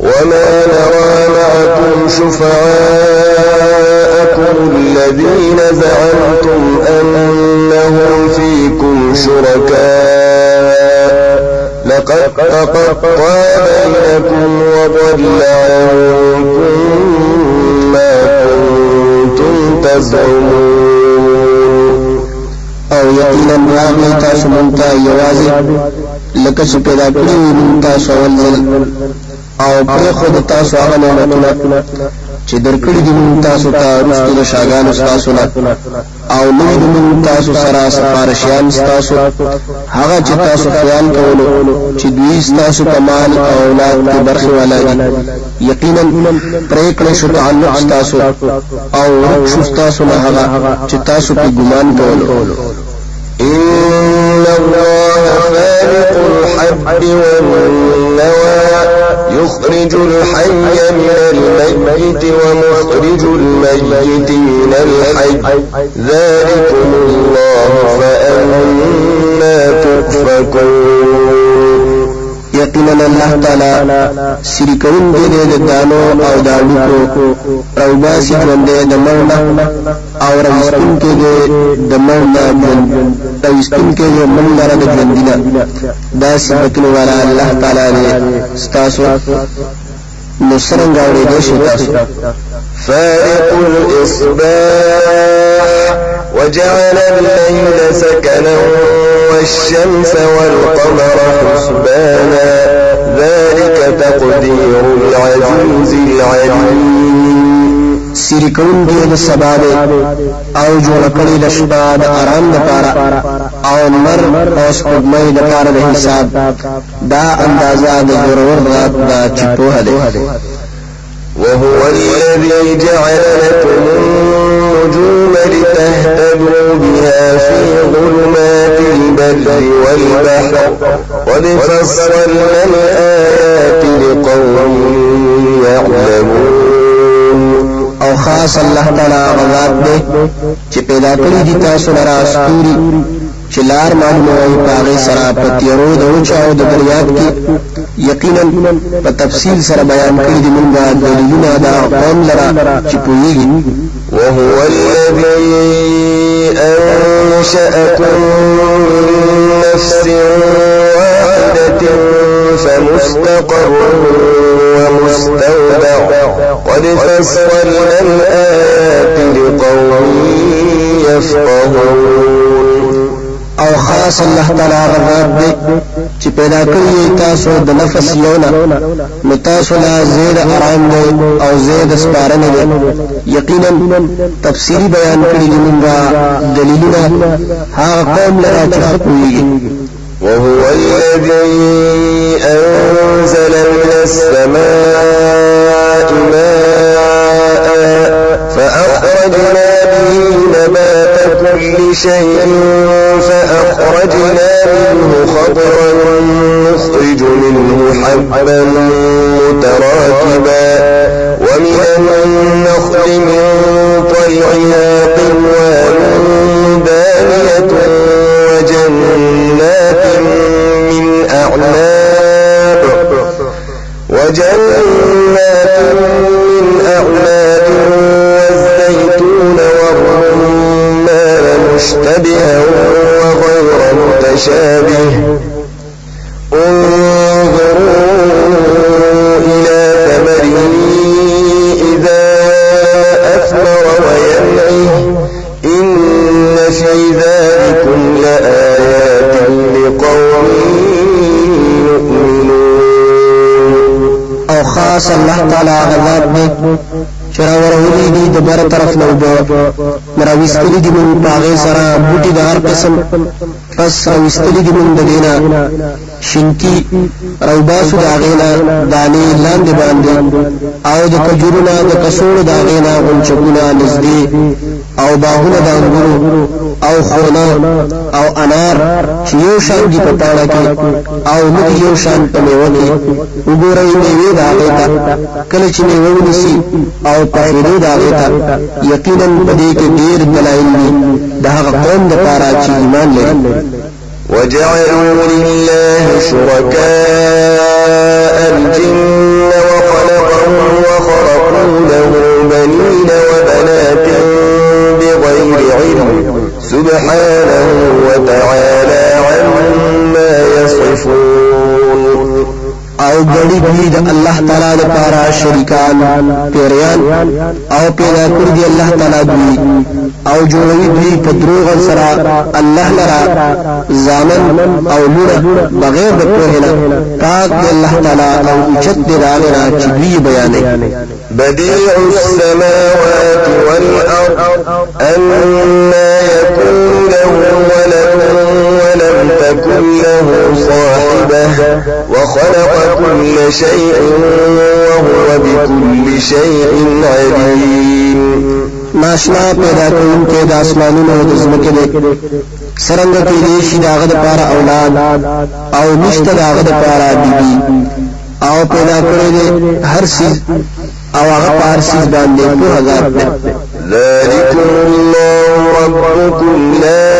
وما نرى معكم شفعاءكم الذين زعمتم أنهم فيكم شركاء لقد تقطع بينكم وضل عنكم ما كنتم تزعمون او یقینا راغلی تاسو مونږ یوازې لکه چې پیدا کړی مونږ تاسو ولل او پر خود تاسو هغه نعمتونه چې درکړي دي مونږ تاسو ته رښتو د شاګانو تاسو نه او نو د مونږ تاسو سره سفارشیان تاسو هغه چې تاسو خیال کولو چې دوی تاسو په مال او اولاد کې برخه والا دي یقینا پرې کړی شو تعلق تاسو او شو تاسو نه هغه چې تاسو په ګمان کولو إن الله خالق الحب والنوى يخرج الحي من الميت ومخرج الميت من الحي ذلكم الله فأنا تؤفكون یقینا الله تعالی شریکون دې د دانو او دالو او باسی ژوندې د مرنا او رستون کې د مرنا رستون کې د مرنا د ژوندینا دا صفاتونه والا الله تعالی دې ستاسو نصرنګ اورې دې شي تاسو فارق الإصباح وجعل الليل سكنا والشمس والقمر حسبانا ذلك تقدير العزيز العليم سیرکون دی د سبا او جوړ کړی د شپه د آرام لپاره او نر او سپوږمۍ لپاره د حساب دا اندازه د ضرور رات دا چپوه ده وهو الذي جعل لكم النجوم لتهتدوا بها في ظلمات البر والبحر قد فصلنا الآيات لقوم يعلمون او خاص الله تعالی غذات دے چې پیدا کړی دي تاسو لرا ستوري چې لار معلوموي پاغه سره پتیرو د اوچاو د دریاب کې یقینا په تفصیل سره بیان کړی دي موږ دلیلونه دا قوم لرا چې پوهیږي وهو الذي أنشأكم من نفس واحدة فمستقر ومستودع قد فصلنا الآيات لقوم يفقهون او خاص الله تعالی غرض دې چې پیدا کړی تاسو د نفس یونا نو تاسو لا زید آرام دې او زید سپارنه دې یقینا تفصیلی بیان کړی دي موږ دلیلونه هغه قوم لرا چې خپويږي وهو الذي أنزل من السماء ماء فأخرجنا به نبات كل شيء فأخرجنا منه خضرا نخرج منه حبا متراكبا ومن النخل من طلعها قنوان دانية وجنات من أعناب والزيتون والرمان مشتبها وغير متشابه انظروا إلى ثمره إذا أثمر وينعه إن في ذلكم لآيات لقوم يؤمنون او خاص الله تعالی غذاب دې چراور ولي دي د بر طرف نو مراويستلي دي من باغې سره بوټي د هر قسم پس راويستلي دي من دلینا شینکی او باسو د اغینا دانی لاندې باندې او د کجورنا د کسوړ د اغینا غنچګونه نزدې او باغونه د انګورو او خورنا او انار چې یو شان دي په پاڼه کې او نو یو شان په میوه کې وګورئ میوه د اغیتا کله چې میوه ونیسي او په فیدو د اغیتا یقینا په دې کې ډېر دلایل دي د هغه قوم د پاره چې ایمان لري وجعلوا لله شركاء الجن وخلقهم وخرقوا له بنين وبنات بغير علم سبحانه وتعالى عما يصفون او ګړي دي د الله تعالی لپاره شریکان پیریان او پیدا کړی دی الله تعالی دوی او جوړوي دوی په دروغ سره الله لرا زامن او لور بغیر د پوهنه پاک دی الله تعالی او چت دی راغرا چې دوی بیانې بديع السماوات والأرض أنى يكون له ولد ولم تكن له صاحبة وخلق كل شيء وهو بكل شيء عليم ناشنا پیدا کوونکی د اسمانونو د ځمکې دی څرنګه کې دی شي داغه د پاره اولاد او نشته داغه د پاره بیبي او پیدا کړی دی هر څه او هغه پارسیز باندې په هزار دی ذلكم الله ربكم لا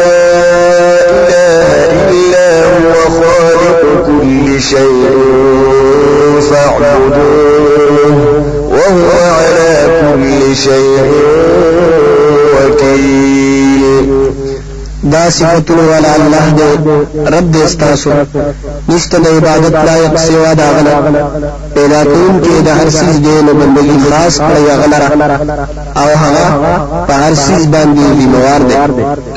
إله إلا هو خالق كل شيء فاعبدوه وهو على كل شيء وكيل. دا صفتونه والا الله دې رب دې استاسو نشته د عبادت لایق سوا دا غلا پیدا کوونکی د هر څه دې نو بندګي خاص کړی غلره او هغه په هر څه باندې بیمار دی.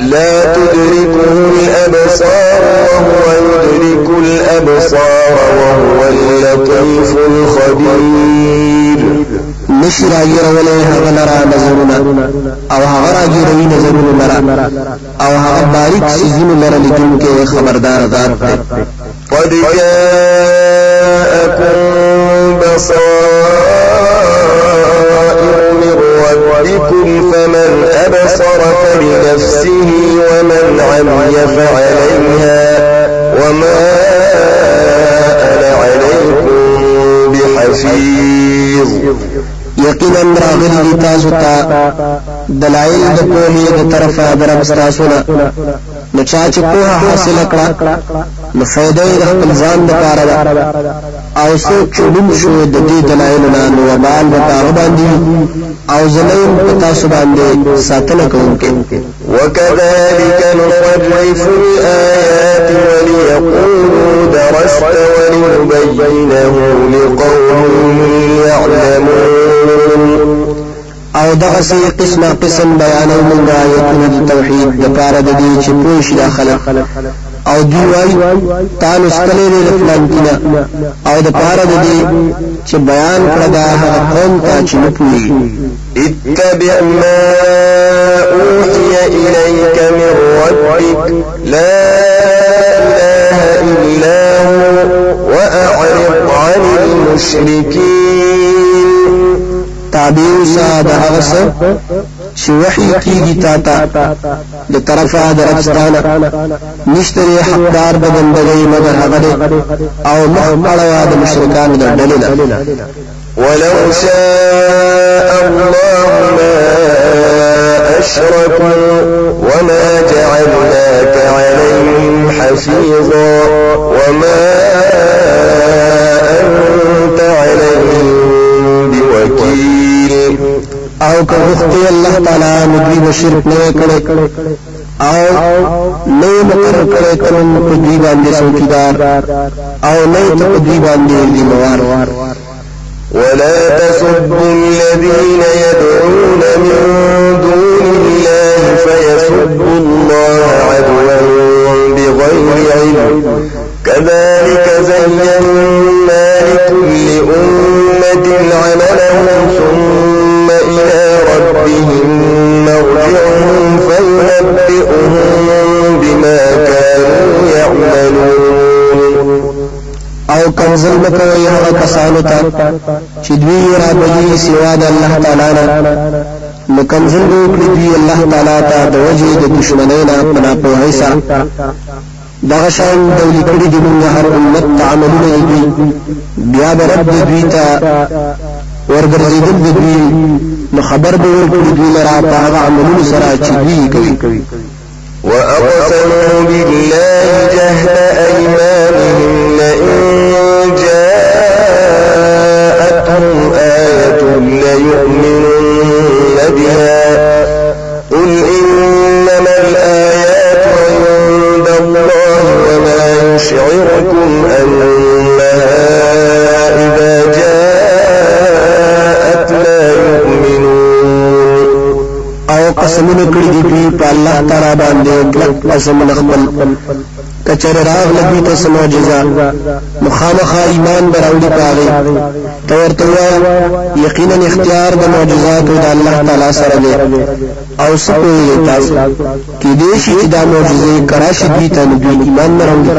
لا تدركه الأبصار وهو يدرك الأبصار وهو اللطيف الخبير. نشي راګیرولې هغه لرا نظرونه او هغه راګیروي نظرونه لرا او هغه باریک سيزونه لرا لیدونکو خبردار ذات دی. قد جاءكم بصائر من ربكم فمن أبصر فلنفسه ومن عمي فعليها وما أنا عليكم بحفيظ. یقینا راغلی تاسو ته دلایل د پوهې د طرفه درب تاسو نه نو چا چې پوهه حاصل کړه نو فائدې د خپل ځان لپاره او څوک چې لوم شو د دې دلایل نه نو وبال په باندې او زمين په تاسو باندې ساتنه کوونکې. وكذلك نصرف الآيات وليقولوا درست ولنبينه لقوم يعلمون. او دغه سي قسم بیانو موږ آیاتونه د توحید د پاره د دې چې پوښ داخله او دی وای تاسو ستلې د فلان کینه او د پاره د دې چې بیان کړه دا هغه قوم ته چې نه پوي. اتبع ما اوحي اليك من ربك لا اله الا هو واعرض عن المشركين. تابعو سا د هغه څه چې وحي کیږي تا ته د طرفه د ربستانه نشته حقدار بدندګي مگر هغه او مخ اړه د مشرکانو د ډلې نه. ولو شاء الله ما أشركوا وما جعلناك عليهم حفيظا وما أنت عليهم بوكيل. او که وختي الله تعالی مدوی شرک نه کړي او نه مقرر کړي کوم په دی باندې څوکیدار او نه ته په دی باندې ذمہوار. ولا تسبوا الذين يدعون من دون الله فيسبوا الله عدوا بغير علم كذلك زينا لكل أمة عملهم ثم إلى ربهم مرجعهم فينبئهم بما كانوا يعملون. او کنزل مکوئی هغه کسانو ته چې دوی را بلی سوا د الله تعالی نه نو کنزل وکړي دوی الله تعالی ته د وجه د دشمنۍ نه پنا په سره دغه شان دوی کړي د موږ هر امت عملونه دي بیا به رب دوی ته ورګرځیدل دوی نو خبر به ورکړي دوی لرا په هغه عملونو سره چې دوی کوي. وأقسموا بالله جهد أيمانهم لئن جاءتهم آية ليؤمنن بها قل إنما الآيات عند الله وما يشعركم أنها إذا جاءت لا يؤمنون. او قسمونه کړی دی په الله تعالی باندې کلک قسم خپل کچره راغ لګی ته معجزه مخامخه ایمان براوړي پاغي تورته یقینا اختیار د معجزات د الله تعالی سره دی او سپه تاسو کې دې شي د معجزې کراشي دي ته ایمان نه راوړي.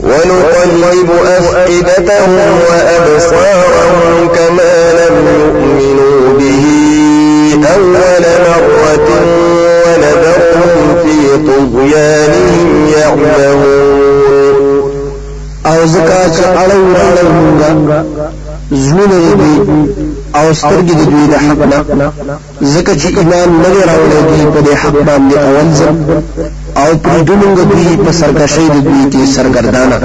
ونقلب أفئدتهم وأبصارهم كما لم يؤمنوا به أول مرة ونذرهم في طغيانهم يعمهون. او زکات اړو راړو مونږه زونه دي او سترګې د دوی د حق نه زکه چې ایمان نه راوړي دي په حق باندې اول ځل او په دونو دوی په سرکشي د دوی کې سرګردانه.